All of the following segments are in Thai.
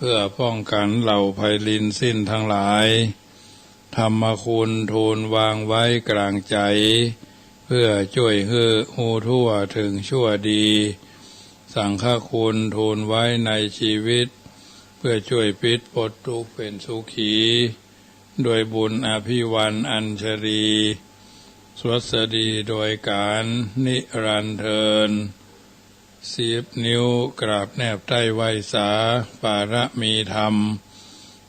พื่อป้องกันเหล่าภัยลินสิ้นทั้งหลายธรรมคุณทูลวางไว้กลางใจเพื่อช่วยให้หูทั่วถึงชั่วดีสังฆคุณทูลไว้ในชีวิตเพื่อช่วยปิดปลดทุกข์เป็นสุขีโดยบุญอภิวันอัญชลีสวัสดีโดยการนิรันดร์เทิน10 นิ้วกราบแนบใต้ไหวสาปารมีธรรม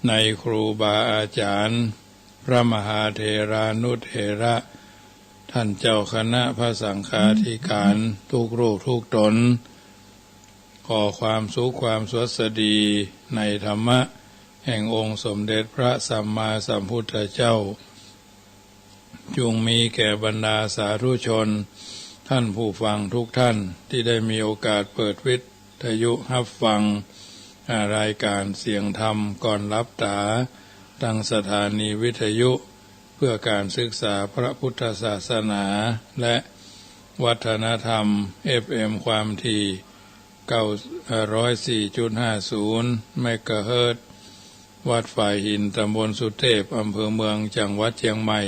ในครูบาอาจารย์พระมหาเถรานุเถระท่านเจ้าคณะพระสังฆาธิการทุกรูปทุกตนขอความสุขความสวัสดีในธรรมะแห่งองค์สมเด็จพระสัมมาสัมพุทธเจ้าจงมีแก่บรรดาสาธุชนท่านผู้ฟังทุกท่านที่ได้มีโอกาสเปิดวิทยุรับฟังรายการเสียงธรรมก่อนรับตาตั้งสถานีวิทยุเพื่อการศึกษาพระพุทธศาสนาและวัฒนธรรม FM ความถี่104.50 เมกะเฮิรตซ์วัดฝ่ายหินตำบลสุเทพอำเภอเมืองจังหวัดเชียงใหม่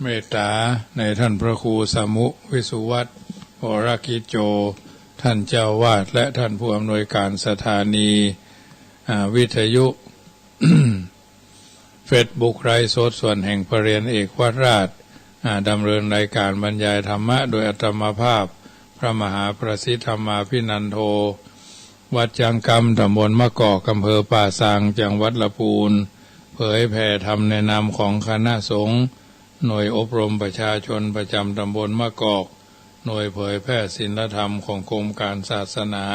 เมตตาในท่านพระครูสมุวิสุวัตรวรกิจโจท่านเจ้าวาดและท่านผู้อำนวยการสถานีวิทยุ เฟซบุ๊กไร้สดส่วนแห่งพระเรียนเอกวัดราชดำเนินรายการบรรยายธรรมะโดยอัตมภาพพระมหาประสิทธิธรรมาภินันโทวัดจังกำตำบลมะกอกอำเภอป่าซางจังหวัดลำพูนเผยแผ่ธรรมในนามของคณะสงฆ์หน่วยอบรมประชาชนประจำตำบลมะกอกหน่วยเผยแพร่ศีลธรรมของกรมการศาสนา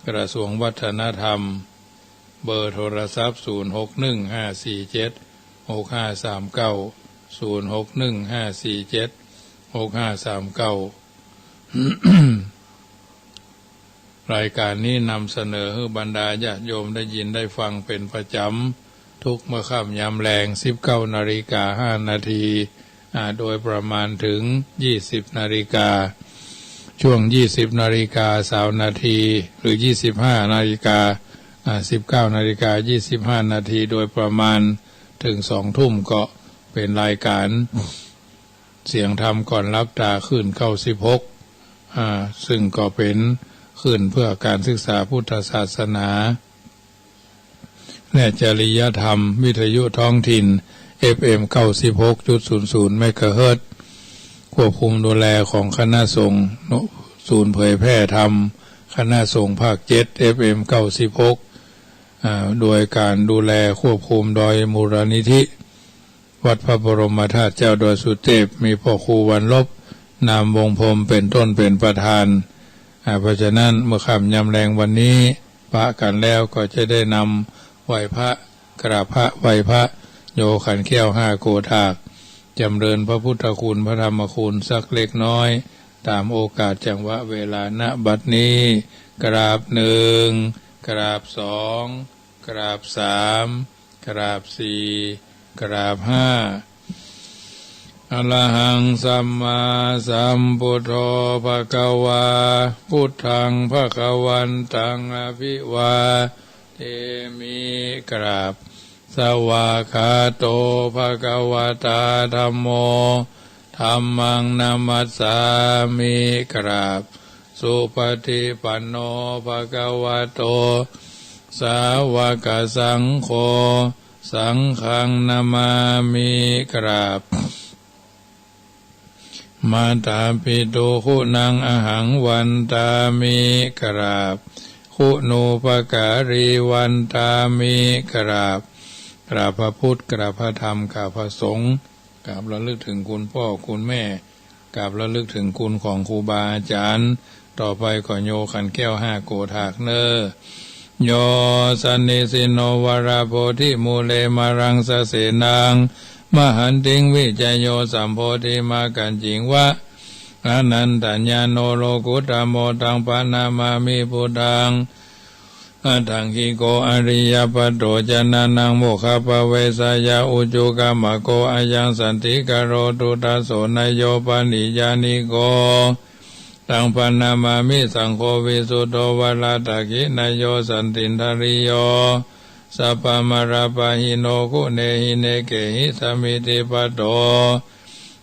กระทรวงวัฒนธรรมเบอร์โทรศัพท์0615476539 0615476539 รายการนี้นำเสนอให้บรรดาญาติโยมได้ยินได้ฟังเป็นประจำทุกเมื่อค่ำยามแลง 19:05 นาทีโดยประมาณถึง 20 นาฬิกาช่วง 20 นาฬิกา20 นาทีหรือ 25 นาฬิกา19 นาฬิกา 25 นาทีโดยประมาณถึง 2 ทุ่มก็เป็นรายการเสียงธรรมก่อนรับตาขึ้น96ซึ่งก็เป็นขึ้นเพื่อการศึกษาพุทธศาสนาและจริยธรรมวิทยุท้องถิ่น FM 96.00 เมกะเฮิรตซ์ควบคุมดูแลของคณะสงฆ์ศูนย์เผยแพร่ธรรมคณะสงฆ์ภาค7 FM 96โดยการดูแลควบคุมโดยมูลนิธิวัดพระบรมธาตุเจ้าดอยสุเทพมีพ่อครูวันลบนามวงพรมเป็นต้นเป็นประธานเพราะฉะนั้นเมื่อค่ำยามแลงวันนี้พระกันแล้วก็จะได้นำไหว้พระกราบพระไหว้พระโยขันแก้ว5 โกฏากจำเริญพระพุทธคุณพระธรรมคุณสักเล็กน้อยตามโอกาสจังหวะเวลาณบัดนี้กราบ1กราบ2กราบ3กราบ4กราบ5อะระหังสัมมาสัมพุทโธภะคะวาพุทธังภะคะวันตังอภิวาเทมิกราบสวากขาโตภะคะวะตาธัมโมธัมมังนามัสสามิกราบสุปฏิปันโนภะคะวะโตสาวกสังโฆสังฆังนามามิกราบมาตาปิตุคุณังอหังวันตามิกราบคุณูปการีวันตามิกราบกราบพระพุทธกราบพระธรรมกราบพระสงฆ์กราบระลึกถึงคุณพ่อคุณแม่กราบระลึกถึงคุณของครูบาอาจารย์ต่อไปก็โยขันแก้ว5 โกฏากโยสันนิสิโนวราโพธิมูเลมารังสเสนังมหันติงวิจโยสัมโพธิมากันจิงวะอนันตัญญาโนโลกุตโมตังปานามามิพุทธังอัตถังคิโกอริยปัตโตจนานังโมคขปะเวสายาอุจุกามะโกอายังสันติกโรตุตาโสนโยปานิยานิโก ตังปันนามามิสังโฆวิสุทโธวราตกินายโยสันตินทริโยสัพพมราปะหิโนกุเนหิเนเกหิสมิติปัตโต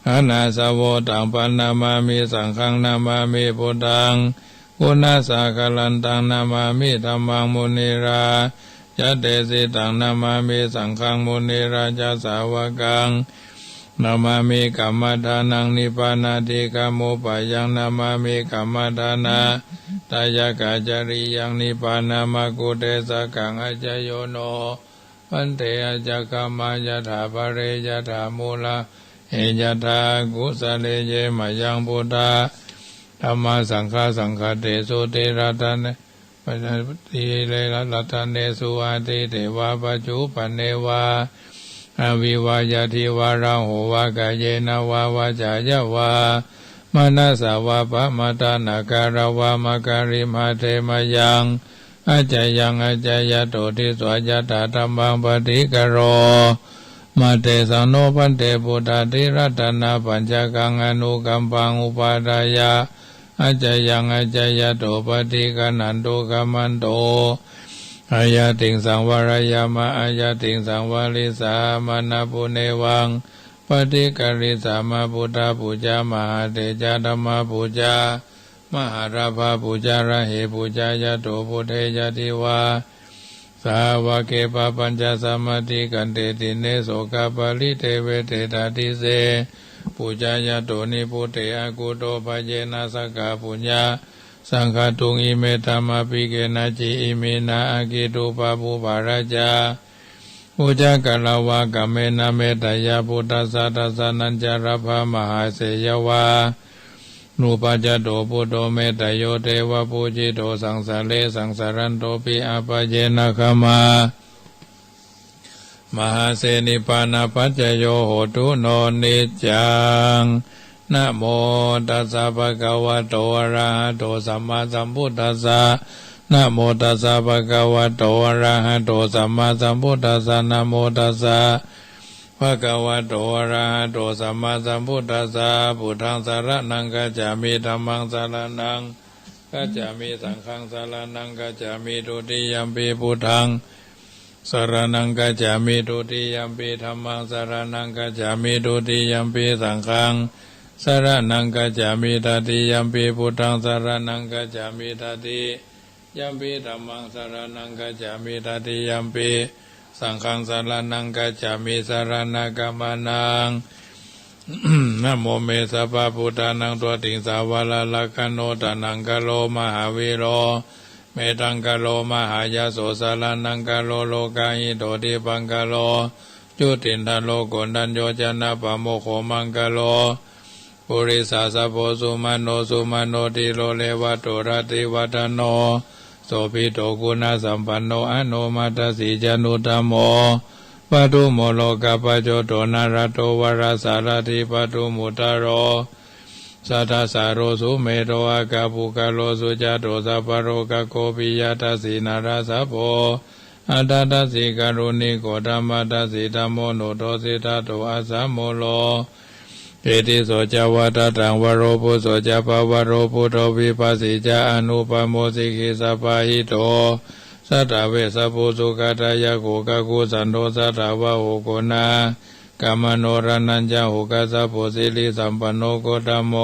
อนาสาวตังปันนามามิสังฆังนามามิพุทธังกุณาสากลันตังนามามิธัมมังมุนีรายัตเตสิตังนามามิสังฆังมุนีราชสาวกังนามามิกัมมทานังนิพพานาติกามุปยังนามามิกัมมทานาตายากาจาริยังนิพพานามกุเตสกังอัจจโยโนปันเตอัจจกามายถาภเรยถามูลาเอยถากุสเลเยมยังพุทธาธรรมสังฆสังฆเตสุเตระตันปัญติเลระตันเนสุอาติเทวาปัจจุปันเนวาอวิวายาทิวาราโหวากายเยนวาวาจายาวามนัสสาวะปะมตานาการาวามการิมาเทมยังอาจยังอาจยโตทิสวายตาธรรมังปฏิกโรมาเตสังโนปันเตปุตตาธิรัตนาปัญจกังอนุกัมปังอุปาทายาอาจยังอาจยโตปฏิกนันโตกัมมันโตอายาติงสังวรายามาอายาติงสังวริสามานาปุเนวังปฏิกริสามาพุทธปูจามหาเตจาธรรมปูจามหาราภาปูจาระเหปูจายโตพุทเทยติวาสาวเกปปัญจสมาธิกันเตติเนโสกาปลิเทเวเตตาติเสปูจายโตนิพุเตอากุโตภเจนะสกาปุญญาสังฆตุงอิเมธรรมปิเกนะจิอิเมนะอากิตุปะปุปาราจาอุจกะลาวะกะเมนะเมตยาพุทธัสสะทัสสะนัญจารภามหาเสยวานุปัจจโตพุทโธเมตโยเทวะปูจิโตสังสาเลสังสารันโตปิอาปะเจนะขมามหาเสนิปานาปัจจโยโหตุโนนิจจังนะโมตัสสะภะคะวะโตอะระหะโตสัมมาสัมพุทธัสสะนะโมตัสสะภะคะวะโตอะระหะโตสัมมาสัมพุทธัสสะนะโมตัสสะภะคะวะโตอะระหะโตสัมมาสัมพุทธัสสะพุทธังสรณังกัจฉามิธัมมังสรณังกัจฉามิสังฆังสรณังกัจฉามิทุติยัมปิพุทธังสรณังกัจฉามิทุติยัมปิธัมมังสรณังกัจฉามิทุติยัมปิสังฆังสรณังกัจฉามิตติยัมปิพุทธังสรณังกัจฉามิตติยัมปิธัมมังสรณังกัจฉามิตติยัมปิสังฆังสรณังกัจฉามิสรณกัมมานัง นะโมเมสัพพะพุทธานังตัวติงสาวาลาลกโนตานังกะโลมหาวิโรเมตังกะโลมหายาโสสารานังกะโลโลกาหิโตติปังกะโลจุตินทโลกุณัญโยจนะปะโมโคมังกะโลปุริสาสะโพสุมาโนสุมาโนติโลเลวะโตระติวัฒโนโสภิโตกุณสัมปันโนอโนมัตสีจานุธรรมโมปทุโมโลกาปโจโตนารโตวราสารถิปทุมุตโรสัทธสารโรสุเมโตอากาภูกาโลสุจาโตสัพพโรกโกปิยทัสสีนาราสะโพอัตตาสิกรุณิโกธรรมทัสสิธัมโมโนโตสิทาโตอาสัมโมโลเอติโสจวัตตังวโรปุโสจปวโรปุโตวิปัสสิจาอนุปโมสิกิสัพพหิโตสัตตเวสปุสุขตายะโกกะกุสันโตสัตตวะโหโกนากัมมโนรนัญจโหกัสสะโพสิลิสัมปันโนโกธัมโม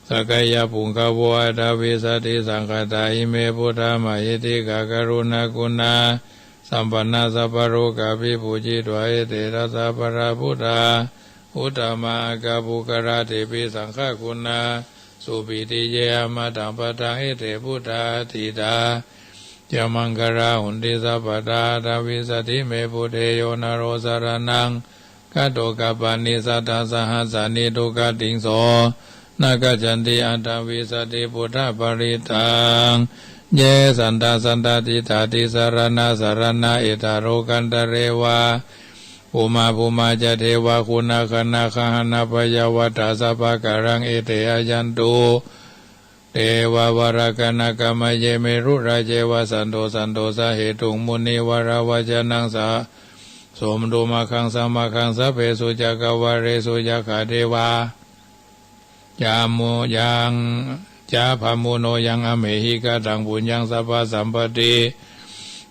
สกายะปุงคโวอัตวิสติสังฆตาอิเมพุทธามหิติกะกรุณากุณาสัมปันนาสัพพโรกาภิปุจิตวะเอเตระสัพพะพุทธาอุตตมากาภูกราเทปิสังฆคุณาสุปิติเยมาตังปะทังเอเตพุทธาติตาจามังคาราหุนติสัพพตาทวิสติเมพุทเทโยนโรสารนังกัตโตกัปปานิสัตตสหัสสานิทุกขติงโสนาคจันติอัตถวิสติพุทธปริตังเยสันตาสันตติตาติสารนาสารนาเอตโรกันตเรวาภูมาจะเทวะคุณาคณาคหนาปยาวัฏสัพพะการังเอเตอายันตุเทววรากนากามเยเมรุราเจวะสันโตสาเหตุมุนีวราวจนังสาสมดุมาคังสมาคังสะเพสุจักวะเรสุจักขาเทวา ยาโมยังจาภามุโนยังอเมหิกาตังบุญยังสัพพสัมปติ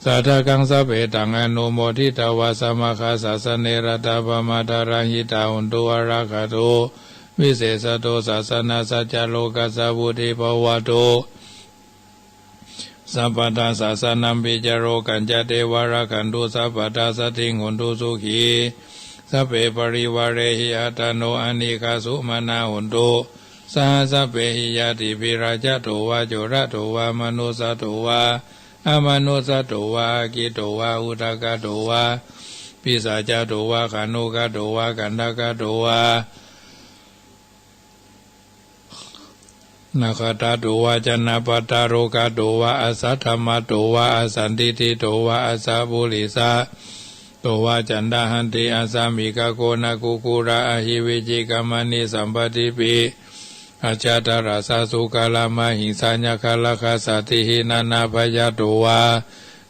สัทธกังสัพเพตังอนุโมทิตาวาสมคาสัสเนรตาปมาตารังหิตาหุนตุวราคาโตวิเศษโตศาสนาสัจจโลกัสสะบุติภวโตสัพพทาศาสนัมปิจโรกัญจเทวราคันตุสัพพทาสติงหุนตุสุขีสัพเพปริวาเรหิอัตโนอนิคาสุมานาหุนตุสหสัพเพหิยติภิราชโตวาโจระโตวามนุสโตวาอมนุสโตวากิโตวาอุตกะโตวาปิสาจโตวาขานุกะโตวากันดกะโตวานาคตาโตวาจนะปตาโรกาโตวาอาสัทธมะโตวาอาสันติติโตวาอาสาบุริสาโตวาจันดาหันติอาสามิกาโกนากุกุระอหิวิจิกามณิสัมปติปิอาจาตราสาสุกาลามาหิสัญญคาลคาสติหินานาพยาโตวา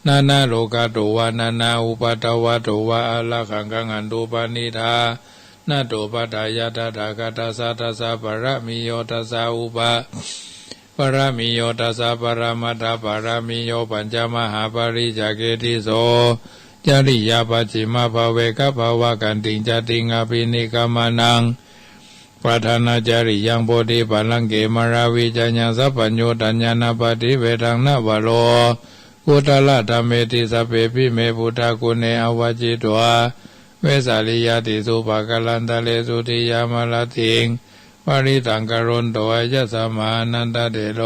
นานาโลกาโตวานานาอุปตวะโตวาอลขังกังอันตุปานิธานาโตปัฏฐายาตถาคตาสัตสะปะระมิโยตัสสะอุปะปะระมิโยตัสสะปรมัตถปะระมิโยปัญจมหาปริจเกติโสจริยาปัจฉิมภเวกภาวะกันติงจติงอภินิกามานังปัฏฐานาจาริยังโพธิปัลลังเกมราวิจัญญาสัพพัญโยตัญญานาปฏิเวทังนาวโลกุตละธรรมเมติสัพเพปิเมพุทธกุเนอวจิตวาเวสาลิยติสุภกลันตะเลสุติยามลติงปริตังกรุณโตยัสสมานันตเดโล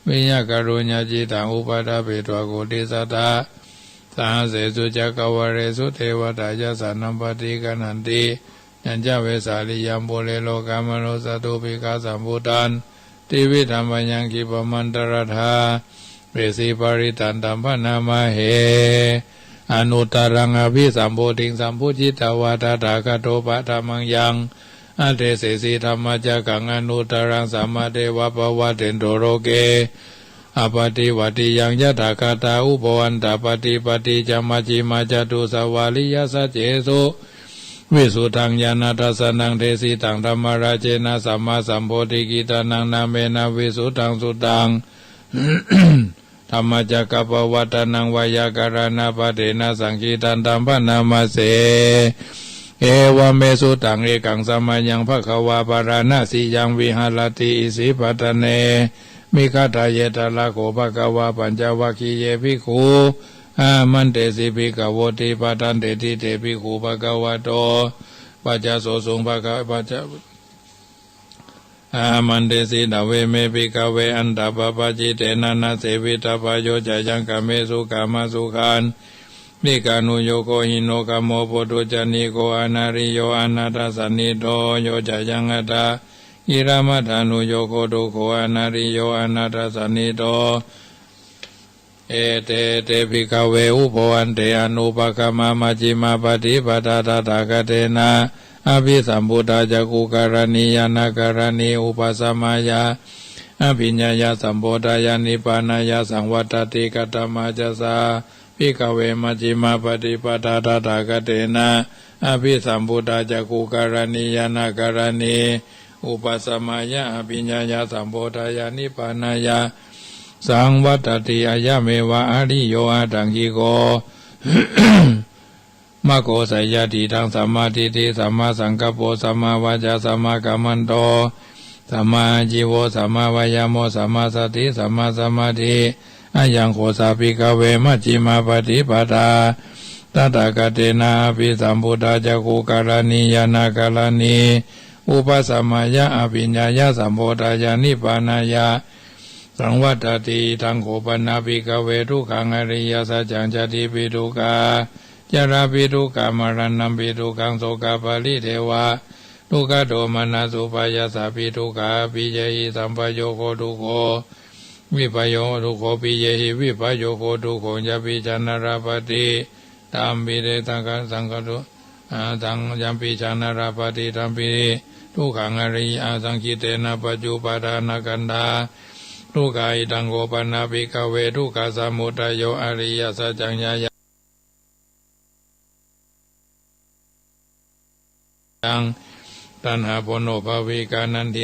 วิญญกรุญญาจิตังอุปดาเปตวโกติสัตตะสาเสสุจักวเรสุเทวตายสันนัมปติกนันติยัญจเวสาลิยัมโพเลโลกามโนสตุปิกาสัมพุตันติวิธรรมยังกิปมันตรธาเวสีปริตันตัมพนามาเหอนุตตรังอภิสัมโพธิสัมพุจิตาวาตถาคโตปะธรรมังยังอัตเตเสสีธรรมจักขังอนุตตรังสัมมาเทวะปวะเตนโตโรเกอปฏิวัติยังยถาคตาอุปวันตปฏิปฏิจมัจจิมาจตุสวาลิยสัจเจสุวิสุทังญาณทัสสนังเทสีตังธรรมราเจนะสัมมาสัมโพธิกิตานังนาเมนะวิสุทังสุตัง ธรรมจักรปวัตนังวายาการณาปเทนะสังคีตันตัมปนามาเสเอวเมสุตังเอกังสมัยยังภควาปาราณสียังวิหารติอิสิปตเนมิคาทายตาลาโขภควาปัญจวัคคีเยภิกขุอามันเตสิภิกขวติปตันเตติเตภิกขุภควโตปัจจโสสุงภควปัจจอามันเดสิดาเวเมปิกาเวอันตาปปะจิเตนะนะเสวิตาปโยจายังกะเมสุกามาสุขานมิกานุโยโกหิโนกะโมโพตุจานิโกอนาริโยอนาตสันนิโตโยจายังอัตตาอิรามัฏฐานุโยโกตุโกอนาริโยอนาตสันนิโตเอเตเตภิกขเวอุปวันเตอนุปกามามจิมาปฏิปทาตถาคเตนะอภิสัมพุทธาจักขุการณียานาการณีอุปสัมมายาอภิญญายาสัมโพธายานิปานายาสังวัตติกตมาจสาภิกขเวมัจจิมาปฏิปทาตถาคเตนะอภิสัมพุทธาจักขุการณียานาการณีอุปสัมมายาอภิญญายาสัมโพธายานิปานายาสังวัตติอายะเมวะอริโยอาตังกิโก มะโกไสยติทังสัมมาทิฏฐิสัมมาสังกัปโปสัมมาวาจาสัมมากัมมันโตสัมมาจิโวสัมมาวายโมสัมมาสติสัมมาสมาธิอายังโคสาภิกขเวมัจจิมาปฏิปทาตถาคเตนะภิสัมพุทธาจักขุการณียานาการณีอุปสัมมายะอภิญญายะสัมโพธายานิปานายาสังวัตติทังโขปนาภิกขเวทุกขังอริยสัจจังจติปิทุกขาจาราปิทุกขามรณัมปิทุกขังโสกาปลิเทวะทุกขโทมนัสสุปายาสาปิทุกขาปิเยหิสัมปโยโคทุกโขวิปโยทุกโขปิเยหิวิปโยโคทุกโขยะปิจันนราปติตามปิเรตังกัสังกตุตังยัมปิจันนราปติตามปิทุกขังอริยสังคิเตนะปัจจุปทานกันดาทุกขาอิตังโกปนาภิกขเวทุกขสมุทัยโยอริยสัจจังญายังตัณหาปโนภวิกานันติ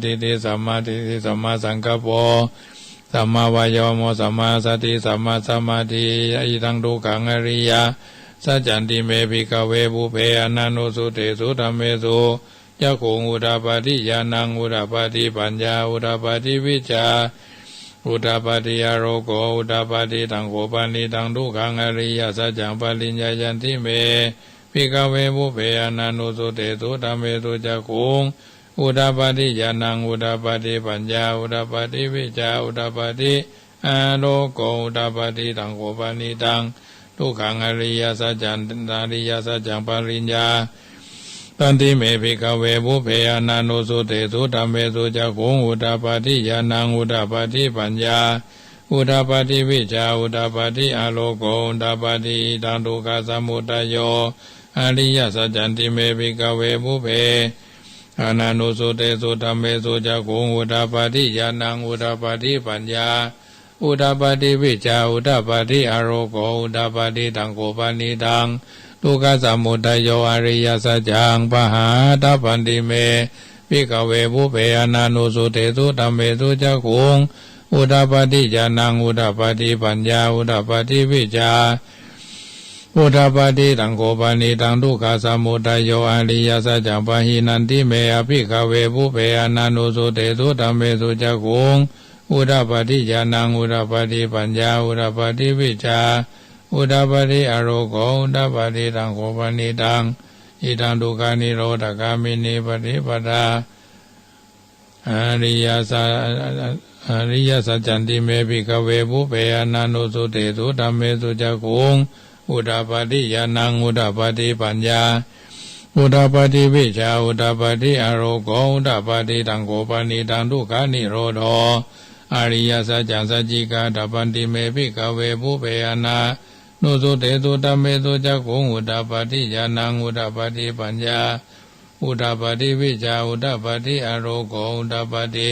ทิฏฐิสัมมาทิฏฐิสัมมาสังกัปโปสัมมาวายโมสัมมาสติสัมมาสมาธิอิทังทุกขังอริยสัจจันติเมภิกขเวปุเพอนันโนสุเตสุธัมเมสุยัคโขอุดาปาทิญาณังอุดาปาทิปัญญาอุดาปาทิวิชชาอุดาปาทิอโรโกอุดาปาทิตังโขปานิตังทุกขังอริยสัจจังปริญญายันติเมภิกขเวปุเพอนันโนสุเตสุธัมเมสุยัคโขอุดาปาทิญาณังอุดาปาทิปัญญาอุดาปาทิวิชชาอุดาปาทิอโรโกอุดาปาทิตังโขปานิตังทุกขังอริยสัจจังอริยสัจจังปริญญาตันติเมภิกขเวปุเพอนันโนสุเตสุธัมเมสุจักขุงอุดาปาทิญาณังอุดาปาทิปัญญาอุดาปาทิวิชชาอุดาปาทิอโลโกอุดาปาทิตังทุกขสมุทัยโยอริยสัจจันติเมภิกขเวปุเพอนันโนสุเตสุธัมเมสุจักขุงอุดาปาทิญาณังอุดาปาทิปัญญาอุดาปาทิวิชชาอุดาปาทิอโรโกอุดาปาทิตังโขปานิตังทุกขสมุทัยโยอริยสัจจังปหาทัพพันติเมภิกขเวปุเพอนันโนสุเตสุธัมเมสุจักขุงอุดาปาทิญาณังอุดาปาทิปัญญาอุดาปาทิวิชชาอุดาปาทิตังโขปานิตังทุกขสมุทัยโยอริยสัจจังปหินันติเมอภิกขเวปุเพอนันโนสุเตสุธัมเมสุจักขุงอุดาปาทิญาณังอุดาปาทิปัญญาอุดาปาทิวิชชาอุดาปาทิอโรโกอุดาปาทิตังโขปานิตังอิทังทุกขานิโรธคามินีปฏิปทาอริยสัจจันติเมภิกขเวปุเพอนันโนสุเตสุธัมเมสุจักขุงอุดาปาทิญาณังอุดาปาทิปัญญาอุดาปาทิวิชชาอุดาปาทิอโรโกอุดาปาทิตังโขปานิตังทุกขานิโรธอริยสัจจังสัจจิกาทัพพันติเมภิกขเวปุเพอนันโนสุเตสุธัมเมสุจักขุงอุดาปาทิญาณังอุดาปาทิปัญญาอุดาปาทิวิชชาอุดาปาทิอโรโกอุดาปาทิ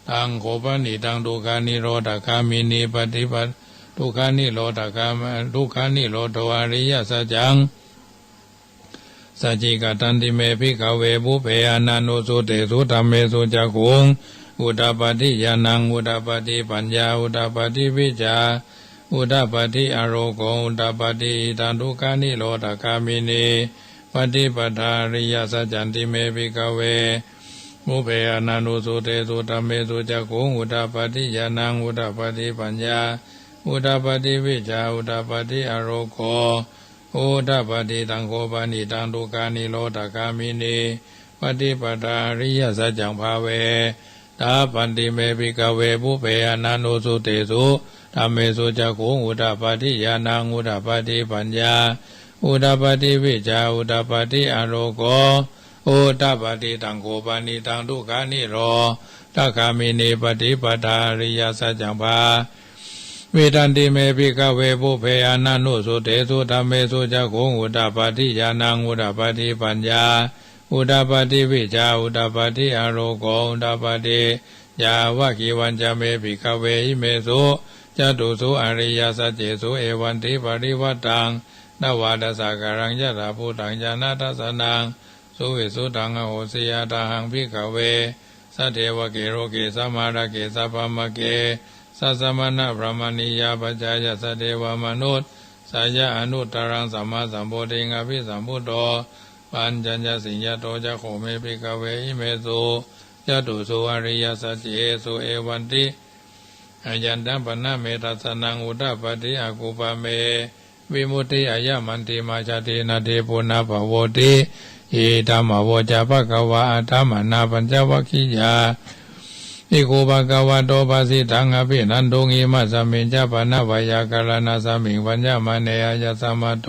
ตังโขปานิตังทุกขานิโรธคามินีปฏิปทาทุกขานิโรธคามทุกขานิโรธอริยสัจจังสัจจิกตันติเมภิกขเวปุเพอนันโนสุเตสุธัมเมสุจักขุงอุดาปาทิญาณังอุดาปาทิปัญญาอุดาปาทิวิชชาอุดาปาทิอโรโกอุดาปาทิตังทุกขานิโรธคามินีปฏิปทาอริยสัจจันติเมภิกขเวปุเพอนันโนสุเตสุธัมเมสุจักขุงอุดาปาทิญาณังอุดาปาทิปัญญาอุดาปาทิวิชชาอุดาปาทิอโรโกอุดาปาทิตังโขปานิตังทุกขานิโรธคามินีปฏิปทาอริยสัจจังภาเวตาปันติเมภิกขเวปุเพอนันโนสุเตสุธัมเมสุจักขุงอุดาปาทิญาณังอุดาปาทิปัญญาอุดาปาทิวิชชาอุดาปาทิอโรโกอุดาปาทิตังโขปานิตังทุกขานิโรธคามินีปฏิปทาอริยสัจจังภาเวทันติเมภิกขเวปุเพอนันโนสุเตสุธัมเมสุจักขุงอุดาปาทิญาณังอุดาปาทิปัญญาอุดาปาทิวิชชาอุดาปาทิอโรโกอุดาปาทิยาวะกิวันจเมภิกขเวหิเมสุจตุสุอริยสัจเจสุเอวันติปริวัตตังนวาดสากรังยะถาภูตังญาณทัสสนังสุวิสุตังอโหสิยตาหังภิกขเวสัทเทวเกโรเกสัมมาระเกสัพพมเกสัสสมณะพระมณียาปัจจายสัตเทวมนุษย์สายะอนุตตรังสัมมาสัมโพธิงอภิสัมพุทโธปัญจญาสิญญโตจะโขเมภิกขเวหิเมสุจตุสุอริยสัจเจสุเอวันติอายันตัมปนะเมตัสสนังอุดาปฏิอากุปะเมวิมุตติอายะมันติมาชาตินาเทปุณภโวติอิธัมมโวจาภควะอัตถมนาปัญจวัคคียาอิโกภควะโตภาสิตังอภินันทุงอิมัสสมิงจปนะวายากรณะสมิงปัญญมเนยยสัมมโต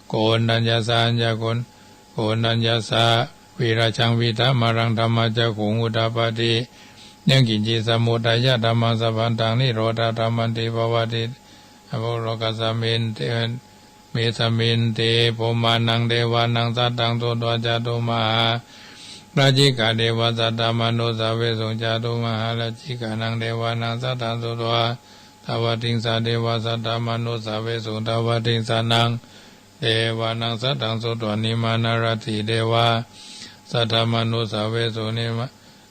โกนัญญาสัญญาโกนัญญาสะวิราชังวิธามรังธรรมจักขุงอุดาปาติยังกินจิสมุทัยธรรมสัพพันตังนิโรธาธรรมันติภวติอโภโลกัสสมินเตเมสมินเตภมานังเทวานังสัตตังโสตวจตุมหาราจิกาเทวสัตตมโนสเวสุจตุมหาราจิกานังเทวานังสัตตังโสตวทวติงสาเทวสัตตมโนสเวสุทวติงสานังเทวานังสัตตังโสตวนิมานารติเทวาสัตตมโนสเวสุนิมา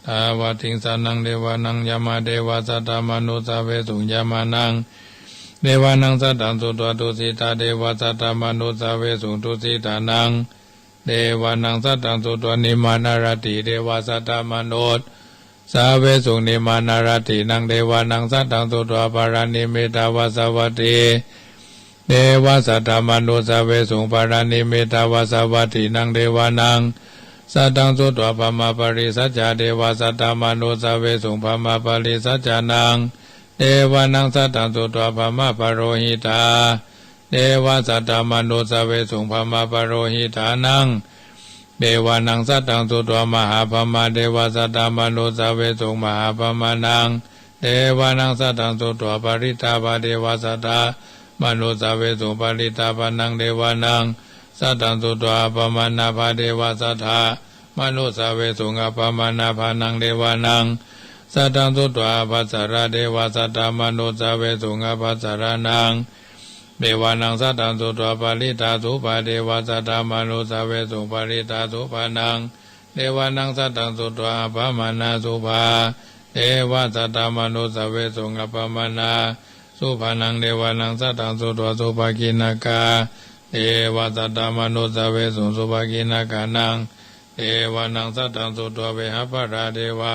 ท าวะทิงสานังเดวานังยามาเดวาสัตตามนุสาเวสุงยามานังเดวานังสัตตังสุตวะตุสิตาเดวาสัตตามนุสาเวสุงตุสิตานังเดวานังสัตตังสุตวะนิมานารติเดวาสัตตามนุสสาเวสุงนิมานารตินังเดวานังสัตตังสุตวะปารานิเมตาวาสวัตติเดวาสัตตามนุสาเวสุงปารานิเมตาวาสวัตตินังเดวานังสัตตังสุตวะปมาปริสัจจาเดวาสัตตามนุสาเวสุงปมาปริสัจจานังเดวานังสัตตังสุตวะปมาปโรหิตาเดวาสัตตามนุสาเวสุงปมาปโรหิตานังเดวานังสัตตังสุตวะมหาปมาเดวาสัตตามนุสาเวสุงมหาปมานังเดวานังสัตตังสุตวะปริตาภาเดวาสัตตามนุสาเวสุงปริตาภานังเดวานังสัตตังสุตวะปมานาภาเดวาสัทธามนุสาเวสุงปมานาภานังเดวานังสัตตังสุตวะภัสสระเดวาสัตตามนุสาเวสุงภัสสระนังเดวานังสัตตังสุตวะปริตาสุภาเดวาสัตตามนุสาเวสุงปริตาสุภานังเดวานังสัตตังสุตวะปมานาสุภาเดวาสัตตามนุสาเวสุงปมานาสุภานังเดวานังสัตตังสุตวะสุภกินากาเดวาสัตตามนุสาเวสุงสุภกินากานังเดวานังสัตตังสุตวะเวหะปะราเดวา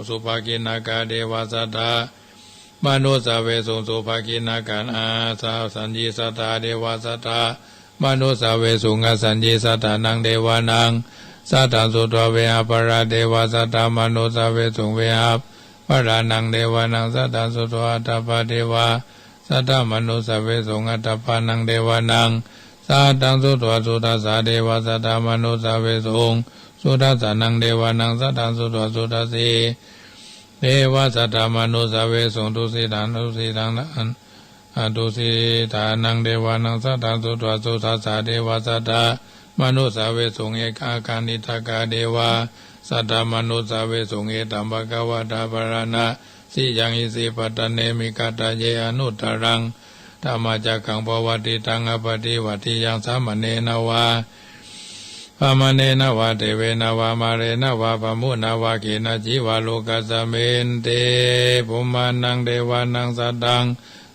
สุภกินากาเดวาสัตตามนุสาเวสุงสุภกินากาอาสาสัญญีสัตตาเดวาสัตตามนุสาเวสุงสัญญีสัตตานังเดวานังสัตตังสุตวะเวหะปะราเดวาสัตตามนุสาเวสุงเวหะปะรานังเดวานังสัตตังสุตวะอัตตปะเดวาสัตตมนุสาเวสุงอัตตปานังเดวานังสัตตังสุตวะสุทัสสะเดวาสัตตมนุสาเวสุงสุทัสสะนังเดวานังสัตตังสุตวะสุทัสสีเดวาสัตตมนุสาเวสุงตุสิตานุสิตังตุสิตานังเดวานังสัตตังสุตวะสุทัสสะเดวาสัตตมนุสาเวสุงเอกอาคานิทักกะเดวาสัตตมนุสาเวสุงเอตัมภะคะวะตาปรณะสิยังอิสิปัตตเนมิกัตตะเยอนุตตรังธรรมจักขังภวติตังอปฏิวัติยังสามเณรวาพามเณรวาเทเวนวามาเรนวาพมุนวาเกนะจีวาโลกัสสเมนเตภูมานังเดวานังสัตตัง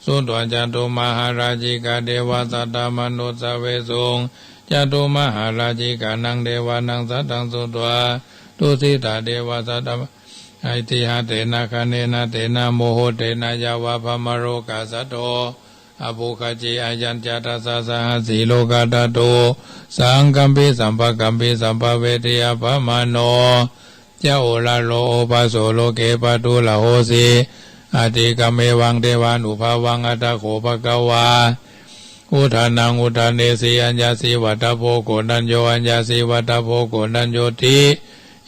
สุตวะจตุมหาราชิกาเดวาสัตตมนุสาเวสุงจตุมหาราชิกานังเดวานังสัตตังสุตวะตุสิตาเดวาสัตตไอติหะเตนะคะเนนะเตนะโมโหเตนะยาวะพมโรกัสสโตอภุคจิอายัญจตัสสะสหสีโลกาตโตสังกัมปิสัมภกัมปิสัมภเวทิยปมโนเจ้าโอลาโลโอปาโสโลเกปตุลาโหสีอติกัมเมวังเทวานุภาวังอัตโขภะคะวาอุทานังอุทานเนสีอัญญาสีวัตโพโกนัญโยอัญญาสีวัตโพโกนัญโยติ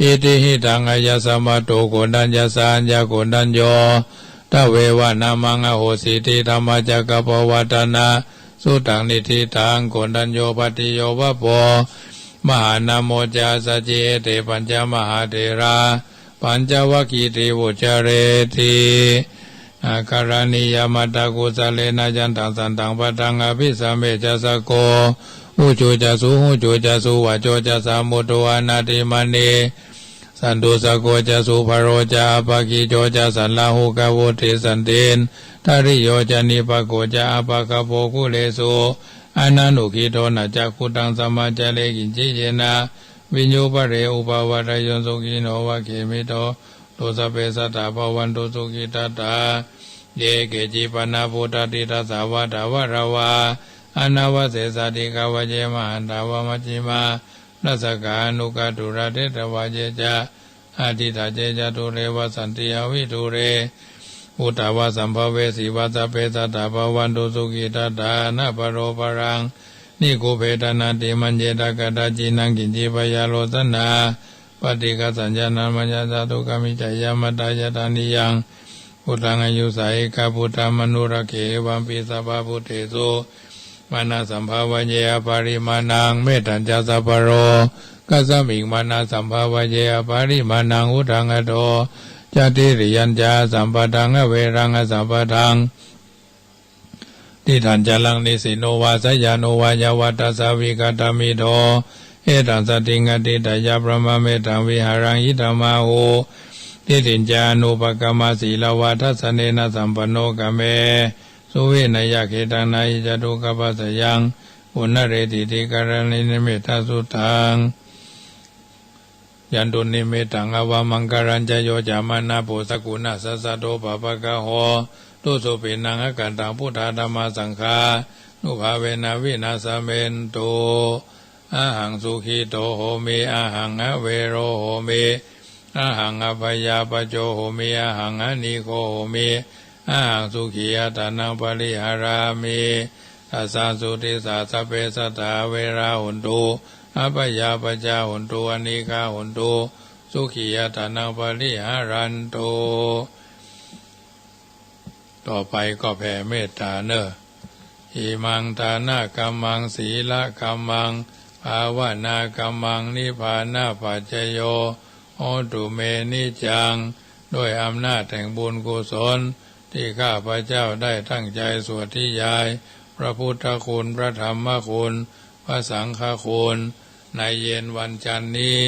อิติหิตังอายะสมะโตโกนัญญาสัญญาโกนัญโยตเววะนามังอโหสิติธรรมจักขปวัตนาสุตังนิธิตังโกนัญโยปฏิโยวะโพมหานาโมจาสจิเอเตปัญจมหาเถราปัญจวัคคีติวุจเรติอาการณิยมัตตกุสเลนะจันตังสันตังปะตังอภิสัมเมจัสโกอุจุจัสสุหุจุจัสสุวะโจจัสสามุตโตอนาติมณีสันตุสโกจัสสุภโรจาปะกิโจจัสสันลาหุกะโวติสันเตนทาริโยจานิปะโกจาปะคะโพกุเลโสอนันุขิโตนะจักขุตังสัมมาจเลกิจิเยนะวิญโยปะเรอุปาวะรยนสุขิโนวะเขมิโตโตสเปสัตตาภวันตุสุขิตตาเยเกจิปนาพุทธติทัสสาวะทาวะระวาอนาวเสสติกาวเจมหันตาวะมัจจิมานัสกานุกาตุระเทตวะเจจะอาทิตาเจจะตุเรวสันติยวิตุเรอุตาวะสัมภเวสีวัสเปสัตตาภวันตุสุขิตตานะปโรปรังนิโกเพตนาติมันเจตกะตาจินังกินจิปยาโลสนาปฏิกสัญญาณมัญญาสาตุกามิจายามตายตานิยังพุทธังอายุสายกาพุทธามนุระเขวัมปิสัพพพุทเทโสมานาสัมภาวะเยอปาริมานังเมตัญจสัพพโรกัสสมิงมานาสัมภาวะเยอปาริมานังอุทังอโตจติริยัญจาสัมปทังอเวรังอสัมปทังทิฏฐัญจลังนิสิโนวาสยาโนวายาวัตตสาวิกตมิโต เอตังสติงอติตายาพระมะเมตังวิหารังยิตมาโหทิฏฐิจานุปกรรมสีลาวาทัสสเนนะสัมปันโนกะเมสุเวนยเขตังนายจตุกปัสสยังอุณเรติติการณินิเมตสุตังยันตุนิเมตังอวามังการัญจโยจามานาโพสกุณาสัสสะโตปะปะกะโหตุโสเปนังอกันตังพุทธาธัมมาสังฆานุภาเวนะวินาสเมนโตอะหังสุขีโตโหมิอะหังอเวโรโหมิอะหังอภัยยาปโจโหมิอะหังอนิโกโหมิอะหังสุขีอัตนังปริหารามิทัสสะสุติสาสะเปสัตตาเวราหุนตุอภัยยาปจาหุนตุอนิกาหุนตุสุขีอัตนังปริหารันตุต่อไปก็แผ่เมตตาเนอะอิมังทานากัมมังศีลกัมมังภาวนากัมมังนิพพานาปัจจโยโอตุเมนิจังด้วยอำนาจแห่งบุญกุศลที่ข้าพระเจ้าได้ตั้งใจสวดที่ยายพระพุทธคุณพระธรรมคุณพระสังฆคุณในเย็นวันจันทร์นี้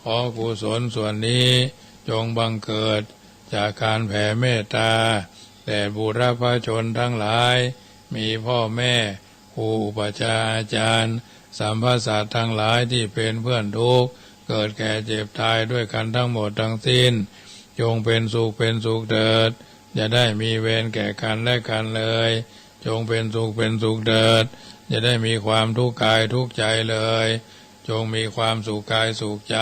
ขอกุศลส่วนนี้จงบังเกิดจากการแผ่เมตตาแต่บุรพชนทั้งหลายมีพ่อแม่ครูอุปัชฌาย์อาจารย์สัมภาสัตว์ทั้งหลายที่เป็นเพื่อนทุกข์เกิดแก่เจ็บตายด้วยกันทั้งหมดทั้งสิ้นจงเป็นสุขเถิดอย่าได้มีเวรแก่กันและกันเลยจงเป็นสุขเถิดอย่าได้มีความทุกข์กายทุกข์ใจเลยจงมีความสุขกายสุขใจ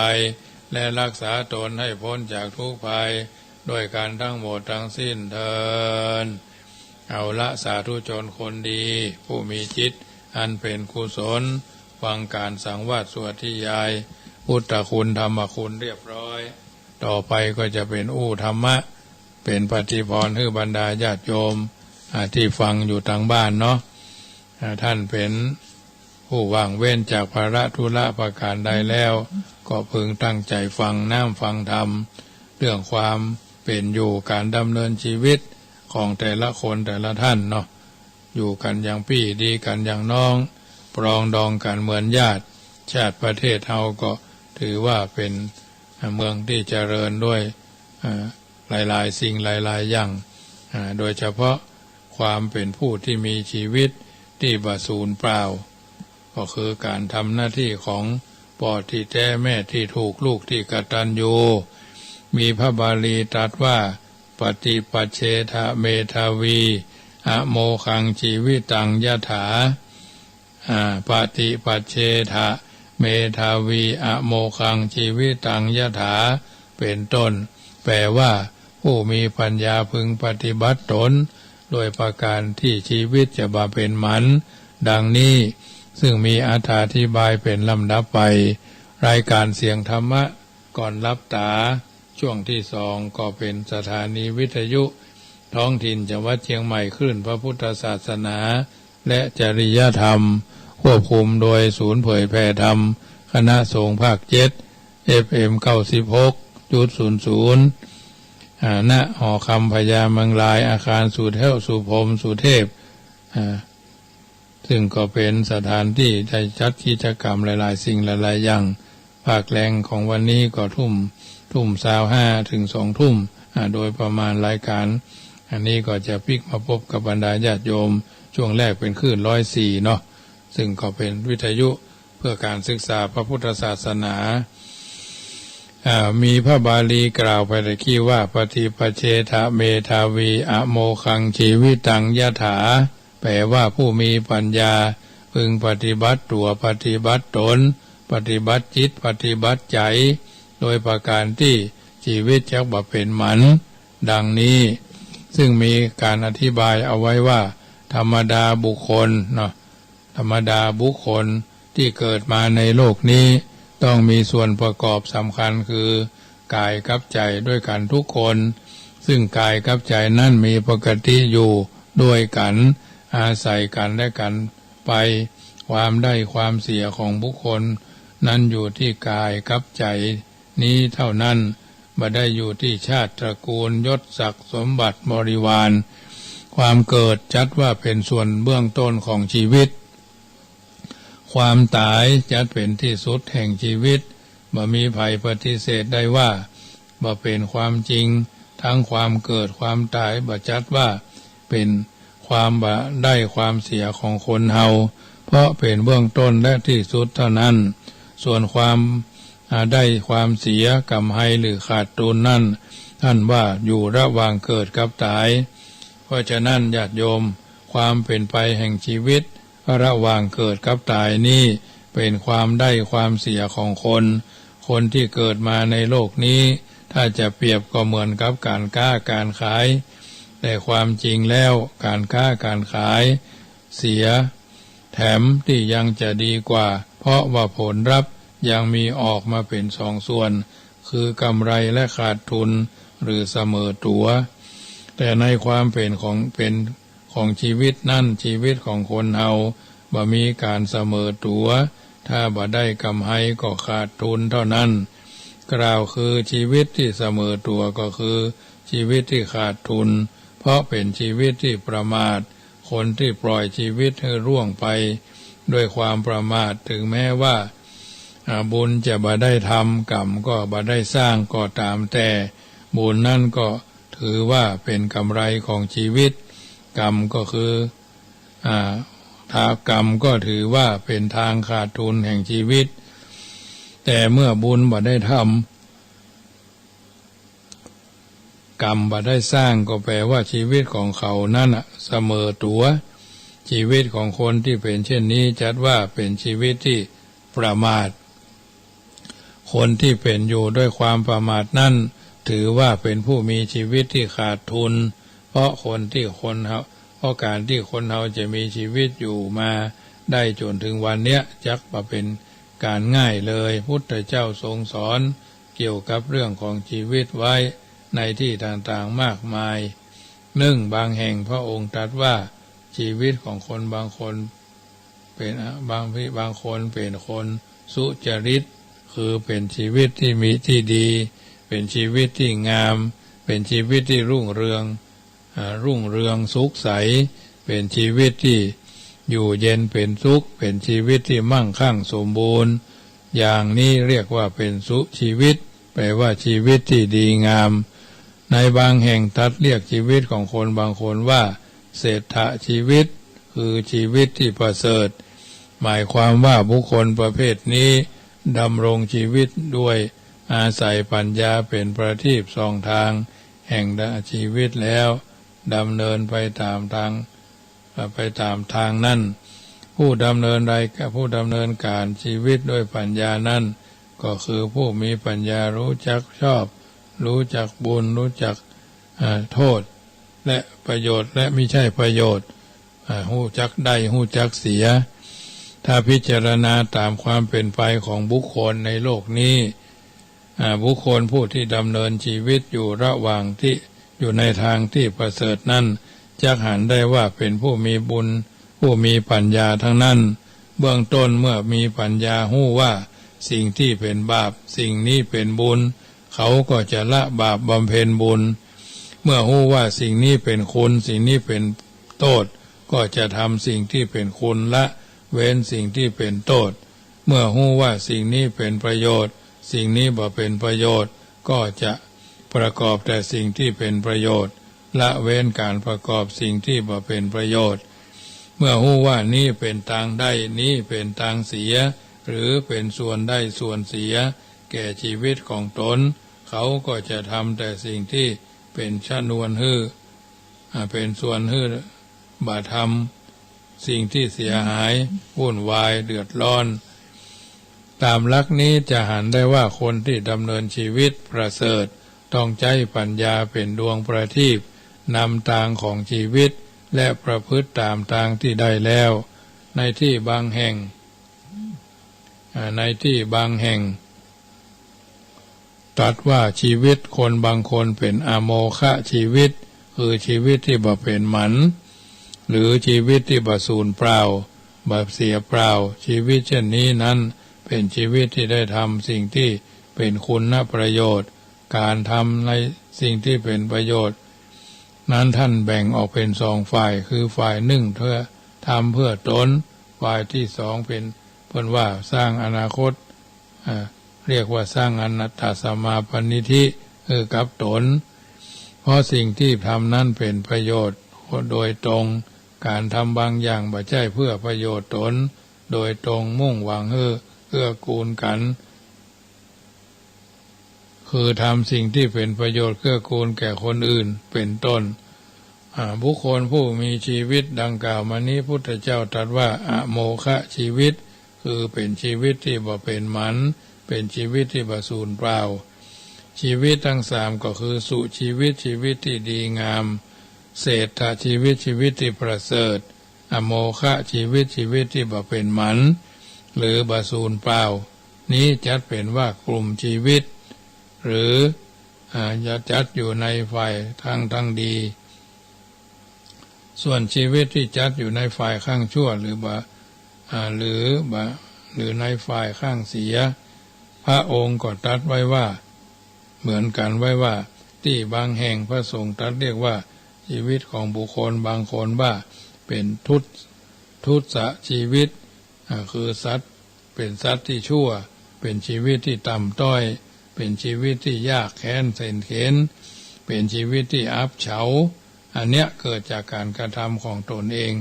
และรักษาตนให้พ้นจากทุกข์ภัยด้วยกันทั้งหมดทั้งสิ้นเถิดเอาละสาธุชนคนดีผู้มีจิตอันเป็นกุศลฟังการสังวาสสวดที่ยายพุทธคุณธรรมคุณเรียบร้อยต่อไปก็จะเป็นธรรมะเป็นปฏิพรให้บรรดาญาติโยมที่ฟังอยู่ทางบ้านเนาะท่านเป็นผู้ว่างเว้นจากภาระธุระประการใดแล้วก็พึงตั้งใจฟังน้ำฟังธรรมเรื่องความเป็นอยู่การดำเนินชีวิตของแต่ละคนแต่ละท่านเนาะอยู่กันอย่างพี่ดีกันอย่างน้องปรองดองกันเหมือนญาติชาติประเทศเราก็ถือว่าเป็นเมืองที่เจริญด้วยหลายๆสิ่งหลายๆอย่างโดยเฉพาะความเป็นผู้ที่มีชีวิตที่บสูญเปล่าก็คือการทำหน้าที่ของพ่อที่แท้แม่ที่ถูกลูกที่กตัญญูมีพระบาลีตรัสว่าปฏิปัจเฉทะเมทาวีอโมคังชีวิตังยถาปฏิปัจเฉทะเมทาวีอโมคังชีวิตังยถาเป็นต้นแปลว่าผู้มีปัญญาพึงปฏิบัติตนโดยประการที่ชีวิตจะบำเพ็ญมันดังนี้ซึ่งมีอธิบายเป็นลำดับไปรายการเสียงธรรมะก่อนรับตาช่วงที่2ก็เป็นสถานีวิทยุท้องถิ่นจังหวัดเชียงใหม่คลื่นพระพุทธศาสนาและจริยธรรมควบคุมโดยศูนย์เผยแผ่ธรรมคณะสงฆ์ภาค7 FM 96.00ณหอคำพญาเมืองลายอาคารสุเทพสุพรมสุเทพซึ่งก็เป็นสถานที่ได้จัดกิจกรรมหลายๆสิ่งหลายๆอย่างภาคแรงของวันนี้ก็ทุ่ม25 ถึง 2 ทุ่มโดยประมาณรายการอันนี้ก็จะพลิกมาพบกับบรรดาญาติโยมช่วงแรกเป็นคลื่น104เนาะซึ่งก็เป็นวิทยุเพื่อการศึกษาพระพุทธศาสนามีพระบาลีกล่าวไปตะกี้ว่าปฏิปัจเฉทะเมทาวีอโมคังชีวิตังยถาแปลว่าผู้มีปัญญาพึงปฏิบัติตัวปฏิบัติตนปฏิบัติจิตปฏิบัติใจโดยประการที่ชีวิตจะบ่เป็นหมันดังนี้ซึ่งมีการอธิบายเอาไว้ว่าธรรมดาบุคคลเนาะธรรมดาบุคคลที่เกิดมาในโลกนี้ต้องมีส่วนประกอบสำคัญคือกายกับใจด้วยกันทุกคนซึ่งกายกับใจนั่นมีปกติอยู่ด้วยกันอาศัยกันและกันไปความได้ความเสียของบุคคลนั้นอยู่ที่กายกับใจนี้เท่านั้นบ่ได้อยู่ที่ชาติตระกูลยศศักดิ์สมบัติบริวารความเกิดจัดว่าเป็นส่วนเบื้องต้นของชีวิต ความตายจัดเป็นที่สุดแห่งชีวิตบ่มีภัยปฏิเสธได้ว่าบ่เป็นความจริงทั้งความเกิดความตายบ่จัดว่าเป็นความบ่ได้ความเสียของคนเฮาเพราะเป็นเบื้องต้นและที่สุดเท่านั้นส่วนความได้ความเสียกำไรหรือขาดทุนนั่นท่านว่าอยู่ระหว่างเกิดกับตายเพราะฉะนั้นญาติโยมความเป็นไปแห่งชีวิตระหว่างเกิดกับตายนี้เป็นความได้ความเสียของคนที่เกิดมาในโลกนี้ถ้าจะเปรียบก็เหมือนกับการค้าการขายแต่ความจริงแล้วการค้าการขายเสียแถมที่ยังจะดีกว่าเพราะว่าผลลัพธ์ยังมีออกมาเป็นสองส่วนคือกำไรและขาดทุนหรือเสมอตัวแต่ในความเป็นของชีวิตนั่นชีวิตของคนเฮาบ่มีการเสมอตัวถ้าบ่ได้กำไรก็ขาดทุนเท่านั้นกล่าวคือชีวิตที่เสมอตัวก็คือชีวิตที่ขาดทุนเพราะเป็นชีวิตที่ประมาทคนที่ปล่อยชีวิตให้ร่วงไปด้วยความประมาทถึงแม้ว่าบุญจะบ่ได้ทำกรรมก็บ่ได้สร้างก็ตามแต่บุญนั่นก็ถือว่าเป็นกำไรของชีวิตกรรมก็คือถ้ากรรมก็ถือว่าเป็นทางขาดทุนแห่งชีวิตแต่เมื่อบุญบ่ได้ทำกรรมบ่ได้สร้างก็แปลว่าชีวิตของเขานั่นเสมอตัวชีวิตของคนที่เป็นเช่นนี้จัดว่าเป็นชีวิตที่ประมาทคนที่เป็นอยู่ด้วยความประมาทนั่นถือว่าเป็นผู้มีชีวิตที่ขาดทุนเพราะการที่คนเราจะมีชีวิตอยู่มาได้จนถึงวันเนี้ยจักมาเป็นการง่ายเลยพุทธเจ้าทรงสอนเกี่ยวกับเรื่องของชีวิตไว้ในที่ต่างๆมากมายบางแห่งพระองค์ตรัสว่าชีวิตของคนบางคนเป็นบางคนเป็นคนสุจริตคือเป็นชีวิตที่มีที่ดีเป็นชีวิตที่งามเป็นชีวิตที่รุ่งเรืองสุขใสเป็นชีวิตที่อยู่เย็นเป็นสุขเป็นชีวิตที่มั่งคั่งสมบูรณ์อย่างนี้เรียกว่าเป็นสุชีวิตแปลว่าชีวิตที่ดีงามในบางแห่งตรัสเรียกชีวิตของคนบางคนว่าเศรษฐชีวิตคือชีวิตที่ประเสริฐหมายความว่าบุคคลประเภทนี้ดำรงชีวิตด้วยอาศัยปัญญาเป็นประทีปส่องทางแห่งชีวิตแล้วดำเนินไปตามทางนั้นผู้ดำเนินการชีวิตด้วยปัญญานั้นก็คือผู้มีปัญญารู้จักชอบรู้จักบุญรู้จักโทษและประโยชน์และไม่ใช่ประโยชน์รู้จักได้รู้จักเสียถ้าพิจารณาตามความเป็นไปของบุคคลในโลกนี้บุคคลผู้ที่ดำเนินชีวิตอยู่ระหว่างที่อยู่ในทางที่ประเสริฐนั้นจักหันได้ว่าเป็นผู้มีบุญผู้มีปัญญาทั้งนั้นเบื้องต้นเมื่อมีปัญญารู้ว่าสิ่งที่เป็นบาปสิ่งนี้เป็นบุญเขาก็จะละบาปบำเพ็ญบุญเมื่อรู้ว่าสิ่งนี้เป็นคุณสิ่งนี้เป็นโทษก็จะทำสิ่งที่เป็นคุณละเว้นสิ่งที่เป็นโทษเมื่อรู้ว่าสิ่งนี้เป็นประโยชน์สิ่งนี้บ่เป็นประโยชน์ก็จะประกอบแต่สิ่งที่เป็นประโยชน์ละเว้นการประกอบสิ่งที่บ่เป็นประโยชน์เมื่อรู้ว่านี้เป็นทางได้นี้เป็นทางเสียหรือเป็นส่วนได้ส่วนเสียแก่ชีวิตของตนเขาก็จะทำแต่สิ่งที่เป็นชนวนเป็นส่วนบ่ทำสิ่งที่เสียหายวุ่นวายเดือดร้อนตามหลักนี้จะหันได้ว่าคนที่ดำเนินชีวิตประเสริฐต้องใช้ปัญญาเป็นดวงประทีปนำทางของชีวิตและประพฤติตามทางที่ได้แล้วในที่บางแห่งตรัสว่าชีวิตคนบางคนเป็นอโมฆะชีวิตคือชีวิตที่บ่เป็นหมันหรือชีวิตที่บ่สูญเปล่าบ่เสียเปล่าชีวิตเช่นนี้นั้นเป็นชีวิตที่ได้ทำสิ่งที่เป็นคุณประโยชน์การทำในสิ่งที่เป็นประโยชน์นั้นท่านแบ่งออกเป็นสองฝ่ายคือฝ่ายหนึ่งเพื่อทำเพื่อตนฝ่ายที่สองเป็น เพิ่นว่าสร้างอนาคตเรียกว่าสร้างอนัตตสมาปณิธิกับตนเพราะสิ่งที่ทำนั้นเป็นประโยชน์โดยตรงการทำบางอย่างบ่ใช่เพื่อประโยชน์ตนโดยตรงมุ่งหวังเอื้อกูลกันคือทำสิ่งที่เป็นประโยชน์เกื้อกูลแก่คนอื่นเป็นต้นบุคคลผู้มีชีวิตดังกล่าวมานี้พุทธเจ้าตรัสว่าอโมฆะชีวิตคือเป็นชีวิตที่บ่เป็นหมันเป็นชีวิตที่บ่สูญเปล่าชีวิตทั้งสามก็คือสุชีวิตชีวิตที่ดีงามเศรษฐชีวิตชีวิตที่ประเสริฐอโมฆะชีวิตชีวิตที่บ่เป็นหมันหรือบ่สูญเปล่านี้จัดเป็นว่ากลุ่มชีวิตหรือจะจัดอยู่ในฝ่ายทั้งดีส่วนชีวิตที่จัดอยู่ในฝ่ายข้างชั่วหรือในฝ่ายข้างเสียพระองค์ก็ตรัสไว้ว่าเหมือนกันไว้ว่าที่บางแห่งพระสงฆ์ตรัสเรียกว่าชีวิตของบุคคลบางคนว่าเป็นทุตสะชีวิตคือสัตว์เป็นสัตว์ที่ชั่วเป็นชีวิตที่ต่ำต้อยเป็นชีวิตที่ยากแค้นเข็ญเป็นชีวิตที่อับเฉาอันเนี้ยเกิดจากการกระทำของตนเอง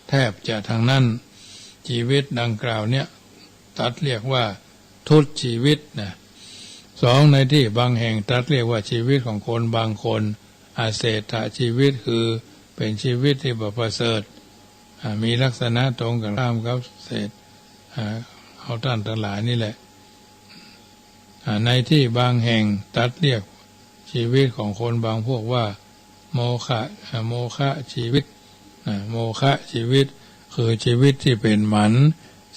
แทบจะทางนั้นชีวิตดังกล่าวเนี้ยตัดเรียกว่าทุตชีวิตนะสองในที่บางแห่งตัดเรียกว่าชีวิตของคนบางคนอาเศรษฐชีวิตคือเป็นชีวิตที่บ่ประเสริฐมีลักษณะตรงกันข้ามกับเศรษฐเอาท่านทั้งหลายนี่แหละในที่บางแห่งตัดเรียกชีวิตของคนบางพวกว่าโมฆะชีวิตโมฆะชีวิตคือชีวิตที่เป็นหมัน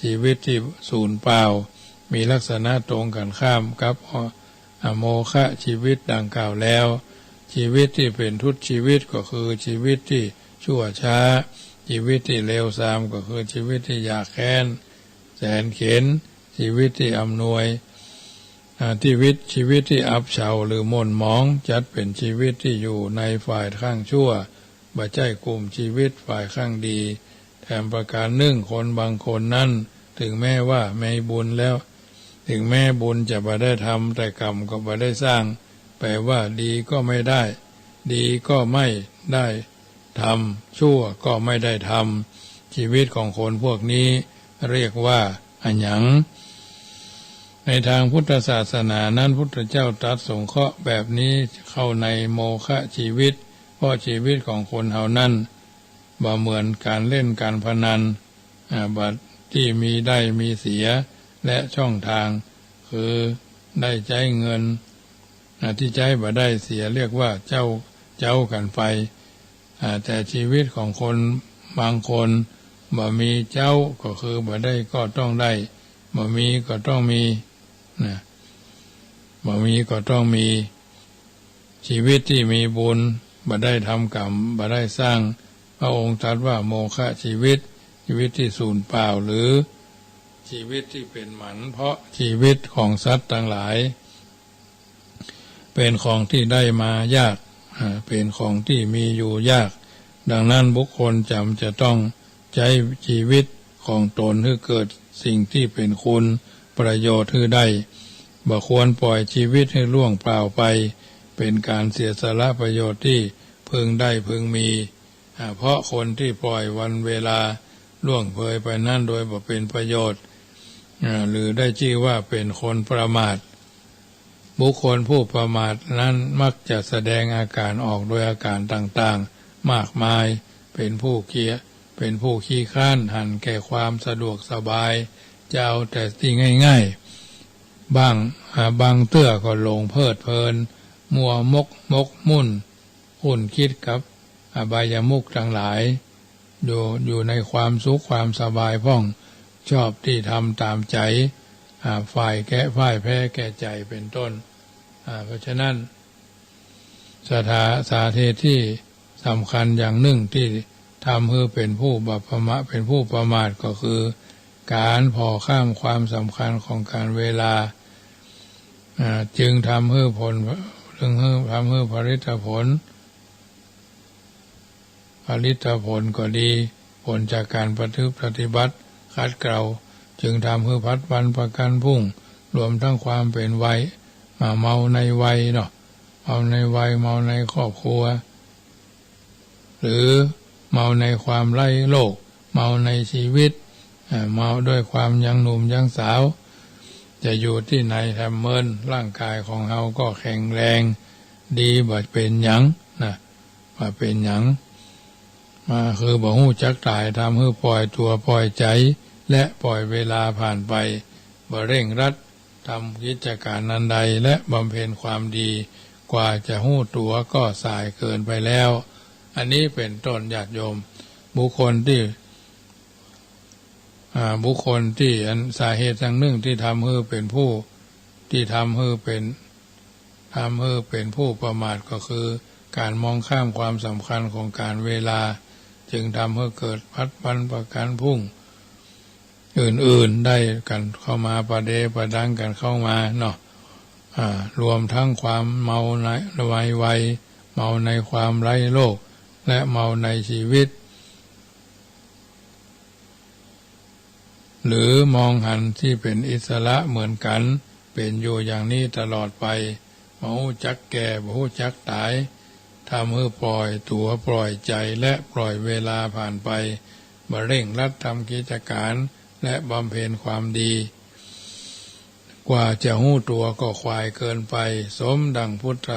ชีวิตที่สูญเปล่ามีลักษณะตรงกันข้ามกับโมฆะชีวิตดังกล่าวแล้วชีวิตที่เป็นทุตชีวิตก็คือชีวิตที่ชั่วช้าชีวิตที่เลวทรามก็คือชีวิตที่ยากแค้นแสนเข็ญชีวิตที่อำนวยชีวิตที่อับเฉาหรือหม่นหมองจัดเป็นชีวิตที่อยู่ในฝ่ายข้างชั่วบ่ใช่กลุ่มชีวิตฝ่ายข้างดีแถมประการหนึ่งคนบางคนนั้นถึงแม้ว่าไม่บุญแล้วถึงแม้บุญจะบ่ได้ทำแต่กรรมก็บ่ได้สร้างแปลว่าดีก็ไม่ได้ดีก็ไม่ได้ทำชั่วก็ไม่ได้ทำชีวิตของคนพวกนี้เรียกว่าอัญญังในทางพุทธศาสนานั้นพุทธเจ้าตรัสสงเคราะห์แบบนี้เข้าในโมฆะชีวิตเพราะชีวิตของคนเฮานั้นบ่เหมือนการเล่นการพนันบัตรที่มีได้มีเสียและช่องทางคือได้ใช้เงินที่ใช้บ่ได้เสียเรียกว่าเจ้ากันไปแต่ชีวิตของคนบางคนบ่มีเจ้าก็คือบ่ได้ก็ต้องได้บ่มีก็ต้องมีบ่มีก็ต้องมีชีวิตที่มีบุญบ่ได้ทำกรรมบ่ได้สร้างพระองค์ตรัสว่าโมฆะชีวิตที่สูญเปล่าหรือชีวิตที่เป็นหมันเพราะชีวิตของสัตว์ทั้งหลายเป็นของที่ได้มายากเป็นของที่มีอยู่ยากดังนั้นบุคคลจำจะต้องใช้ชีวิตของตนให้เกิดสิ่งที่เป็นคุณประโยชน์ให้ได้บ่ควรปล่อยชีวิตให้ล่วงเปล่าไปเป็นการเสียสละประโยชน์ที่พึงได้พึงมีเพราะคนที่ปล่อยวันเวลาล่วงเผยไปนั่นโดยบ่เป็นประโยชน์หรือได้ชื่อว่าเป็นคนประมาทบุคคลผู้ประมาทนั้นมักจะแสดงอาการออกโดยอาการต่างๆมากมายเป็นผู้ขี้ข้านหันแก่ความสะดวกสบายจะเอาแต่ที่ง่ายๆบางเตื้อก็หลงเพลิดเพลินมัวมกมุ่นหุ่นคิดกับอบายมุขทั้งหลายอยู่ในความสุขความสบายพ่องชอบที่ทำตามใจฝ่ายแพ้แก่ใจเป็นต้นเพราะฉะนั้นสาเหตุที่สำคัญอย่างหนึ่งที่ทำให้เป็นผู้ประมาทก็คือการพอข้ามความสำคัญของการเวลาจึงทำให้ผลผลิตผลก็ดีผลจากการปฏิบัติขัดเกลา จึงทำให้พัดวันประกันพรุ่งรวมทั้งความเป็นวัยเมาในวัยเนาะเมาในวัยเมาในครอบครัวหรือเมาในความไร้โลกเมาในชีวิตเมาด้วยความยังหนุ่มยังสาวจะอยู่ที่ไหนทำเมินร่างกายของเราก็แข็งแรงดีบ่เป็นหยังนะบ่เป็นหยังมาคือบ่ฮู้จักตายทำให้ปล่อยตัวปล่อยใจและปล่อยเวลาผ่านไปบ่เร่งรัดทำกิจการนันใดและบำเพ็ญความดีกว่าจะฮู้ตัวก็สายเกินไปแล้วอันนี้เป็นต้นญาติโยมบุคคลที่สาเหตุทั้งหนึ่งที่ทำให้เป็นผู้ที่ทำให้เป็นผู้ประมาทก็คือการมองข้ามความสำคัญของการเวลาจึงทำให้เกิดพัดวันประกันพรุ่งอื่นๆได้กันเข้ามาประเดประดังกันเข้ามาเนาะรวมทั้งความเมาในวัยเมาในความไร้โลกและเมาในชีวิตหรือมองหันที่เป็นอิสระเหมือนกันเป็นอยู่อย่างนี้ตลอดไปบ่ฮู้จักแก่บ่ฮู้จักตายทำให้ปล่อยตัวปล่อยใจและปล่อยเวลาผ่านไปบ่เร่งรัดทำกิจการและบำเพ็ญความดีกว่าจะฮู้ตัวก็ควายเกินไปสมดังพุทธ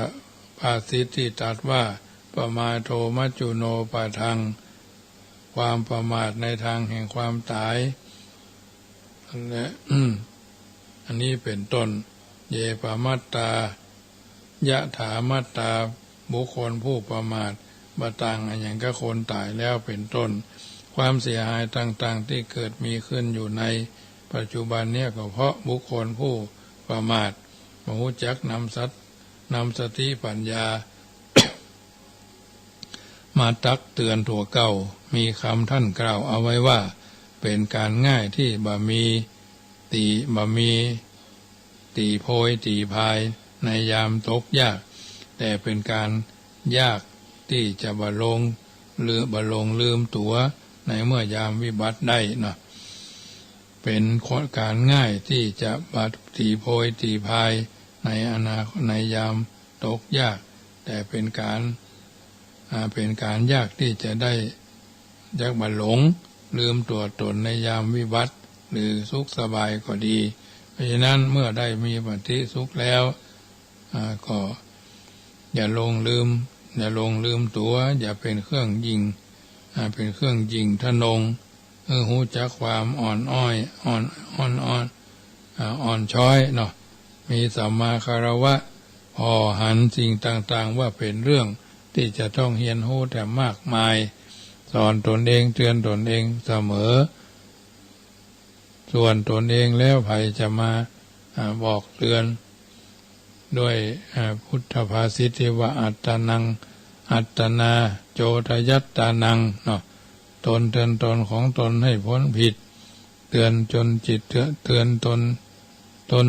ภาษิตที่ตรัสว่าปมาโทมัจจุโนปะทังความประมาทในทางแห่งความตายและอันนี้เป็นต้นเยปมัตตายะถามัตตาบุคคลผู้ประมาทบ่ต่างอย่างกับคนตายแล้วเป็นต้นความเสียหายต่างๆที่เกิดมีขึ้นอยู่ในปัจจุบันเนี่ยก็เพราะบุคคลผู้ประมาทบ่รู้จักนำสติปัญญา มาตักเตือนตัวเก่ามีคำท่านกล่าวเอาไว้ว่าเป็นการง่ายที่บ่มีตีโพยตีพายในยามตกยากแต่เป็นการยากที่จะบ่ลงลืมตัวในเมื่อยามวิบัติได้เนาะเป็นการง่ายที่จะตีโพยตีพายในในยามตกยากแต่เป็นการยากที่จะได้ยักบ่หลงลืมตัวตนในยามวิบัติหรือสุขสบายก็ดีเพราะฉะนั้นเมื่อได้มีปฏิสุขแล้วก็อย่าลงลืมตัวอย่าเป็นเครื่องยิงทะนงหูจักความอ่อนช้อยเนาะมีสัมมาคารวะพอหันสิ่งต่างๆว่าเป็นเรื่องที่จะต้องเรียนรู้แต่มากมายสอนตนเองเตือนตนเองเสมอส่วนตนเองแล้วใครจะมาบอกเตือนด้วยพุทธภาษิตที่ว่าอัตตนังอัตตนาโจทยัตตานังเนาะตนเตือนตนของตนให้พ้นผิดเตือนจนจิตเตือนตน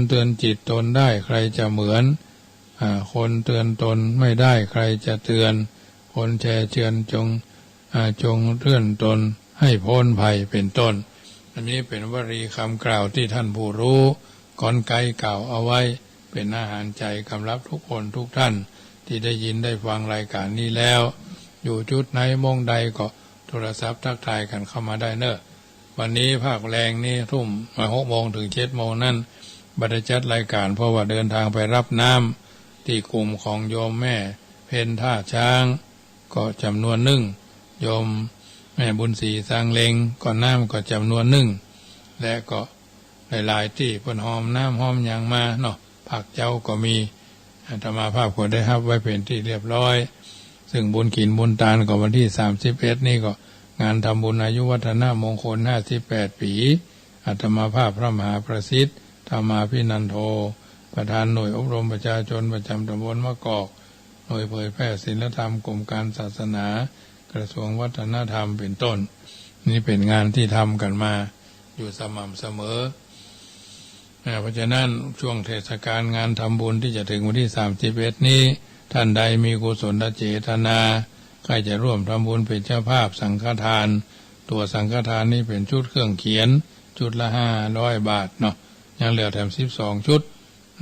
เตือนจิตตนได้ใครจะเหมือนคนเตือนตนไม่ได้ใครจะเตือนคนแช่เชือนจงเตือนตนให้พ้นภัยเป็นต้นอันนี้เป็นวลีคำกล่าวที่ท่านผู้รู้ก่อนไกลกล่าวเอาไว้เป็นอาหารใจกำรับทุกคนทุกท่านที่ได้ยินได้ฟังรายการนี้แล้วอยู่จุดไหนมองใดก็โทรศัพท์ทักทายกันเข้ามาได้เนอะวันนี้ภาคแรงนี่ทุ่ม6 โมงถึง 7 โมงนั่นบัดจัดรายการเพราะว่าเดินทางไปรับน้ำที่กลุ่มของโยมแม่เพนท่าช้างก็จำนวนหนึ่งโยมแม่บุญศรีสร้างเลงก่อนน้ำก็จำนวนหนึ่งและก็หลายๆที่เพิ่นหอมน้ำหอมอย่างมาเนาะผักเจ้าก็มีอาตมาภาพก็ได้รับไว้เป็นที่เรียบร้อยซึ่งบุญกินบุญตาลก็วันที่31นี่ก็งานทำบุญอายุวัฒนมงคล58 ปีอาตมาภาพพระมหาประสิทธิ์ธรรมาภินันโทประธานหน่วยอบรมประชาชนประจำตำบลมะกอกหน่วยเผยแพร่ศีลธรรมกรมการศาสนากระทรวงวัฒนธรรมเป็นต้นนี่เป็นงานที่ทำกันมาอยู่สม่ำเสมอเพราะฉะนั้นช่วงเทศกาลงานทำบุญที่จะถึงวันที่31นี้ท่านใดมีกุศลเจตนาใครจะร่วมทำบุญเป็นเจ้าภาพสังฆทานตัวสังฆทานนี้เป็นชุดเครื่องเขียน จุดละ500 บาทเนาะยังเหลือแถม12 ชุด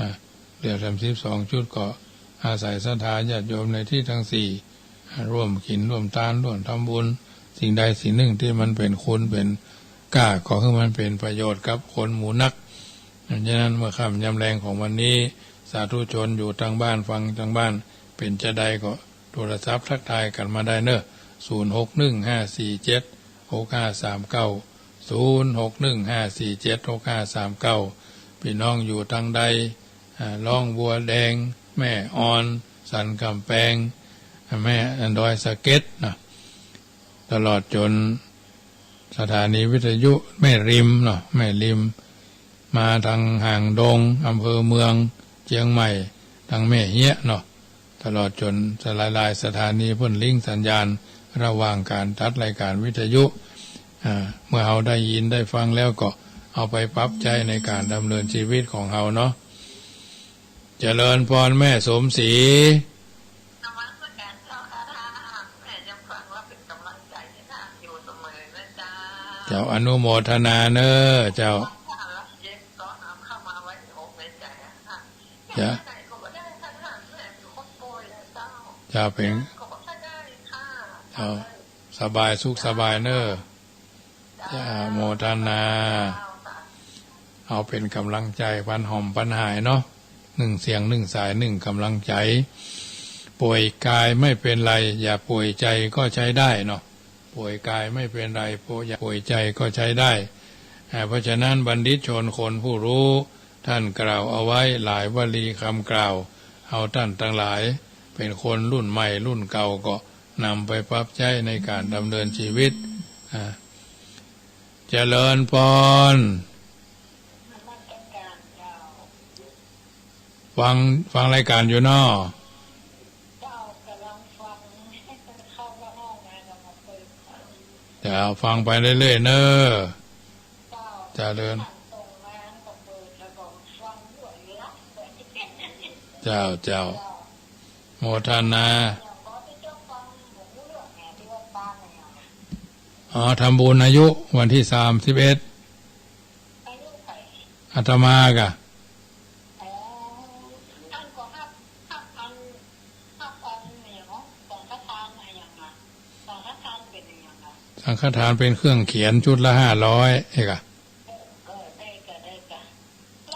นะเหลือแถม12 ชุดก็อาศัยศรัทธาญาติโยมในที่ทั้งสี่ร่วมกินร่วมทานร่วมทำบุญสิ่งใดสิ่งหนึ่งที่มันเป็นคุณเป็นก้าขอให้มันเป็นประโยชน์กับคนหมู่นักดังนั้นเมื่อค่ำยามแรงของวันนี้สาธุชนอยู่ทางบ้านฟังทางบ้านเป็นจะใดก็โทรศัพท์ทักทายกันมาได้เนอะ0615476539 0615476539พี่น้องอยู่ทางใดล่องบัวแดงแม่ออนสันกำแพงแม่ดอยสะเก็ดนะตลอดจนสถานีวิทยุแม่ริมเนาะแม่ริมมาทางห่างดงอำเภอเมืองเชียงใหม่ทางแม่เหี้ยเนาะตลอดจนหลายสถานีพ่นลิงสัญญาณระหว่างการตัดรายการวิทยุเมื่อเราได้ยินได้ฟังแล้วก็เอาไปปรับใจในการดำเนินชีวิตของเราเนาะเจริญพรแม่สมศรีเจ้าอนุโมทนาเนอเจ้าจะเป็นเจ้าสบายสุขสบายเนอจะโมทนาเอาเป็นกำลังใจปันหอมปันหายเนาะ1 เสียง1 สาย1 กำลังใจป่วยกายไม่เป็นไรอย่าป่วยใจก็ใช้ได้เนาะป่วยกายไม่เป็นไรป่วยใจก็ใช้ได้เพราะฉะนั้นบัณฑิตชนคนผู้รู้ท่านกล่าวเอาไว้หลายวลีคำกล่าวเอาท่านทั้งหลายเป็นคนรุ่นใหม่รุ่นเก่าก็นำไปปรับใช้ในการดำเนินชีวิตเจริญพรฟังรายการอยู่เนาะจะฟังไปเรื่อยๆเนอะเจริญเจ้าโมทนาทำบุญอายุวันที่31อาตมากะสังฆทานเป็นเครื่องเขียนชุดละ500เอกะ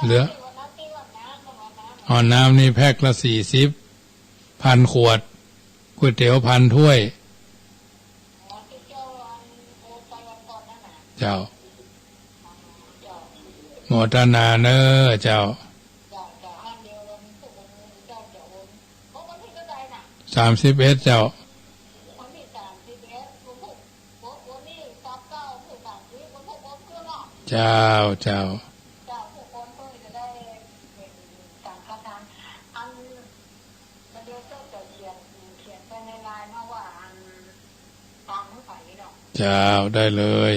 เหลือน้ำนี่แพ็คละ40 1,000 ขวดก๋วยเตี๋ยว1,000 ถ้วยเจ้าโมทนาเนอเจ้า31เจ้าเจ้าได้เลย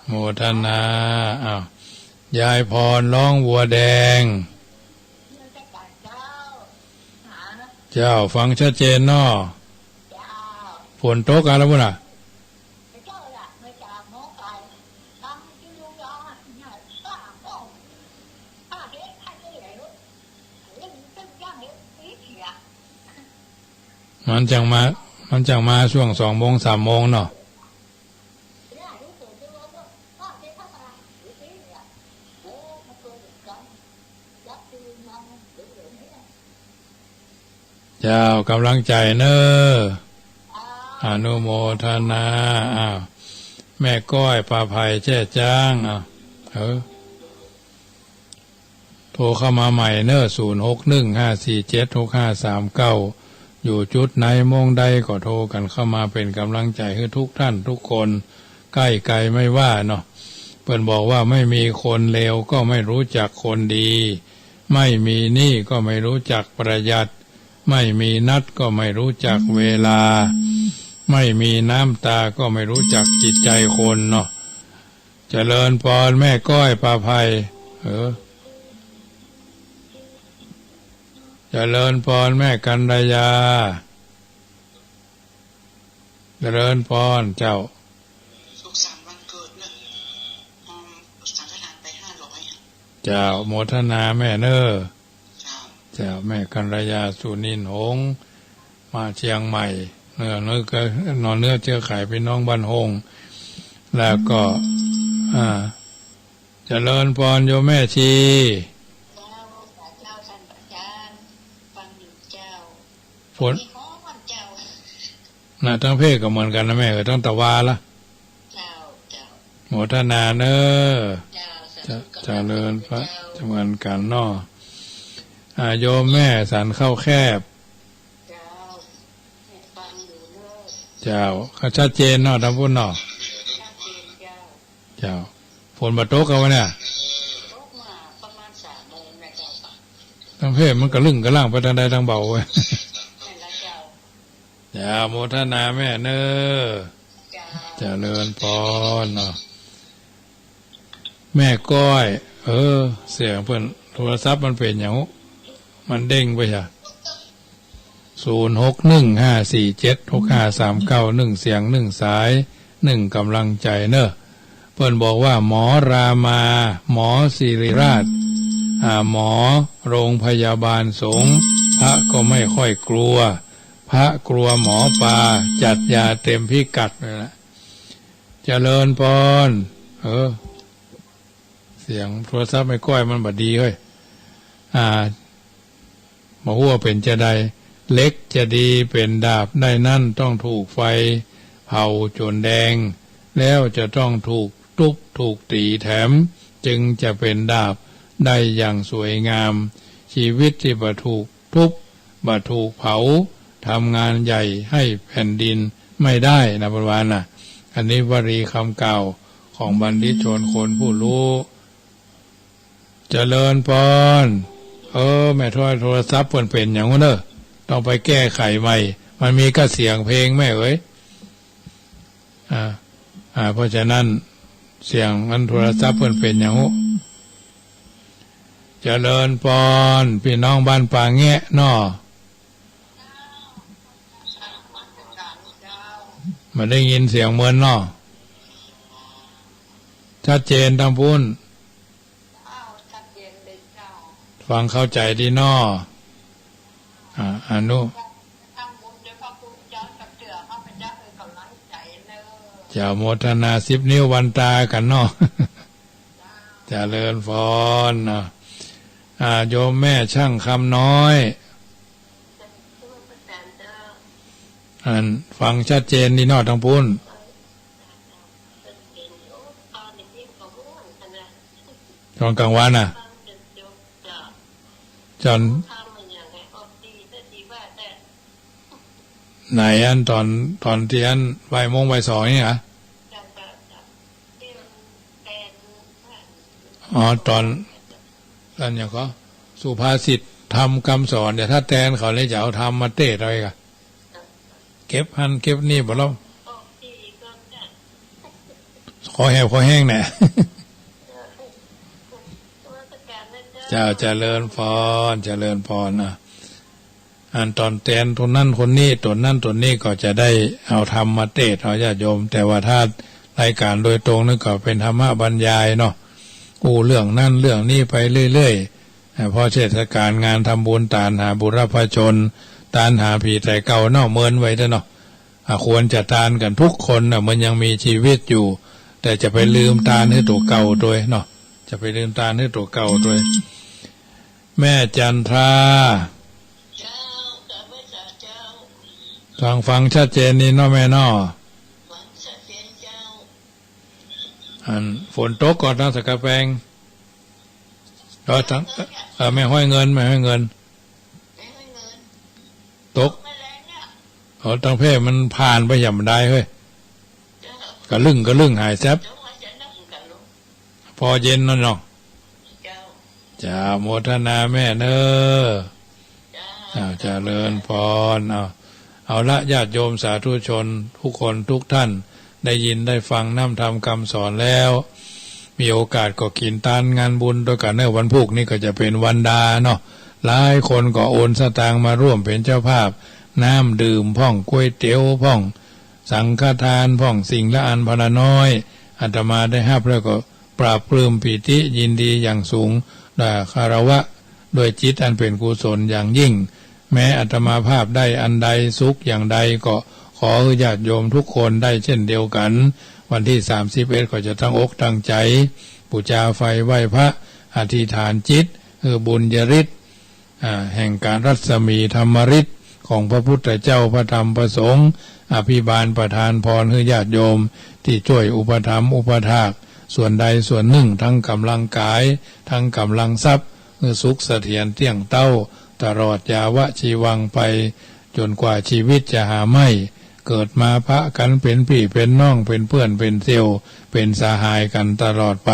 โมทนาอ้าวยายพรร้องวัวแดงเจ้าฟังชัดเจนเนาะฝนตกอะไรบ้างน่ะมันจังมาช่วง2 โมง 3 โมงเนาะเจ้ากำลังใจเนออนุโมทนาแม่ก้อยปลาไผ่แจ้จ้างโทรเข้ามาใหม่เนอ0615476539อยู่จุดไหนมองใดก็โทรกันเข้ามาเป็นกำลังใจให้ทุกท่านทุกคนใกล้ไกลไม่ว่าเนาะเพิ่นบอกว่าไม่มีคนเลวก็ไม่รู้จักคนดีไม่มีหนี้ก็ไม่รู้จักประหยัดไม่มีนัดก็ไม่รู้จักเวลาไม่มีน้ำตาก็ไม่รู้จักจิตใจคนเนาะเจริญพรแม่ก้อยปลาไผ่เจริญพรแม่กันดายาเจริญพรเจ้าสุขสันต์วันเกิดนะ เจ้าโมทนาแม่เนอเจ้าแม่กัลยาสุนินหงส์มาเชียงใหม่เนื้อก็นอนเนื้อเจือไข่พี่น้องบ้านหงแล้วก็เจริญพรโยแม่ชีฝนน่ะทั้งเพศก็เหมือนกันนะแม่ทั้งตะวาละโมทนาเนอเจริญพระจำกันกันเนาะโยมแม่สันเข้าแคบเจ้าเขาชัดเจนเนาะทั้งพุ่นเนาะเจ้าฝนมาตกกันวะเนี่ยทั้งเพศมันก็ลึ่งกระล่างไปทางใดทางเบาเว้ยอย่าโมทนาแม่เนอเจริญพรเนาะแม่ก้อยเสียงเพื่อนโทรศัพท์มันเป็นอย่างมันเด้งไปจ้ะ0615476539เสียง1สาย1กำลังใจเนอะเพื่อนบอกว่าหมอรามาหมอศิริราชหมอโรงพยาบาลสงฆ์พระก็ไม่ค่อยกลัวพระกลัวหมอปลาจัดยาเต็มพิกัดเลยนะเจริญพรเสียงโทรศัพท์ไม่ก้อยมันบัดดีเฮ้ยมาหัวเป็นจะได้เล็กจะดีเป็นดาบได้นั่นต้องถูกไฟเผาจนแดงแล้วจะต้องถูกทุบถูกตีแถมจึงจะเป็นดาบได้อย่างสวยงามชีวิตที่บ่ถูกทุบบ่ถูกเผาทำงานใหญ่ให้แผ่นดินไม่ได้นะประมาณน่ะอันนี้วลีคำเก่าของบัณฑิตชนคนผู้รู้เจริญพรแม่โทรศัพท์เป็นอย่างนั้นต้องไปแก้ไขใหม่มันมีก็เสียงเพลงแม่เอ้ยเพราะฉะนั้นเสียงมันโทรศัพท์เป็นอย่างนั้นเจริญพรพี่น้องบ้านป่าแงะนอมาได้ยินเสียงเหมือนนอชัดเจนทั้งพุ่นฟังเข้าใจดีนออนุจะโมทนา10 นิ้ววันตากันนอเจริญพรโยมแม่ช่างคำน้อยฟังชัดเจนดีนอทั้งพุ่นตอนกลางวันจนไหนตอนที่บ่ายโมงบ่าย2นี่เหรอตอนอย่างก็สุภาษิตทำคำสอนเดี๋ยวถ้าแทนเขาเลยจะเอาทำมาเตะอะไรกันเก็บหันเก็บนี่บ่ล่ะขอแห้งแหน่เจ้าเจริญพรนะตอนแทนคนนั่นคนนี้ตัวนั่นตัวนี้ก็จะได้เอาธรรมมาเทศน์เอาญาติโยมแต่ว่าถ้ารายการโดยตรงนั่นก็เป็นธรรมะบรรยายเนาะเรื่องนั่นเรื่องนี้ไปเรื่อยๆพอเทศกาลงานทำบุญตานหาบุรพชนตานหาผีแต่เก่าเนาะเมินไว้เนาะควรจะตานกันทุกคนมันยังมีชีวิตอยู่แต่จะไปลืมตานให้ตัวเก่าด้วยเนาะจะไปลืมตานให้ตัวเก่าด้วยแม่จันทราฟังชัดเจนนี่เนาะแม่เนาะฝนตกก่อนทั้งสกแปงก็ทั้งไม่ห้อยเงินตกตั้งเพศมันผ่านไปอย่างใดเฮ้ยกระลึ่งหายแซบพอเย็นนั่นเนาะจะโมทนาแม่เนอเจริญพรเอาละญาติโยมสาธุชนทุกคนทุกท่านได้ยินได้ฟังน้ำธรรมคำสอนแล้วมีโอกาสก็กินทานงานบุญด้วยกันวันพุธนี่ก็จะเป็นวันดาเนาะหลายคนก็โอนสตางค์มาร่วมเป็นเจ้าภาพน้ำดื่มพ่องก๋วยเตี๋ยวพ่องสังฆทานพ่องสิ่งละอันพละน้อยอาตมาได้รับแล้วก็ ปราบปลื้มปิติยินดีอย่างสูงคารวะโดยจิตอันเป็นกุศลอย่างยิ่งแม้อาตมาภาพได้อันใดสุขอย่างใดก็ขอญาติโยมทุกคนได้เช่นเดียวกันวันที่31ก็จะตั้งอกตั้งใจบูชาไฟไหว้พระอธิษฐานจิตบุญญาฤทธิ์แห่งการรัศมีธรรมฤทธิ์ของพระพุทธเจ้าพระธรรมพระสงฆ์อภิบาลประทานพรให้ญาติโยมที่ช่วยอุปถัมภ์อุปถากส่วนใดส่วนหนึ่งทั้งกำลังกายทั้งกำลังทรัพย์สุขเสถียรเที่ยงเต้าตลอดยาวชีวังไปจนกว่าชีวิตจะหาไม่เกิดมาพระกันเป็นพี่เป็นน้องเป็นเพื่อนเป็นเซี่ยวเป็นสหายกันตลอดไป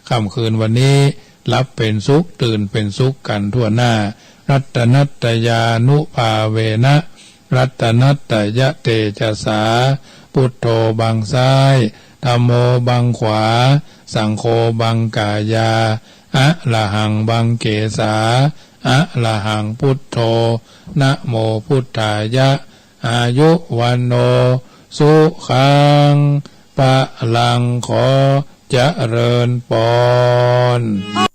ค่ำคืนวันนี้รับเป็นสุขตื่นเป็นสุขกันทั่วหน้ารัตนัตยานุภาเวนะรัตนัตยะเตจสาพุทโธบังซ้ายธัมโมบังขวาสังโฆบังกายาอะระหังบังเกสาอะระหังพุทโธนะโมพุทธายะอายุวันโนสุขังปะลังขอเจริญปอน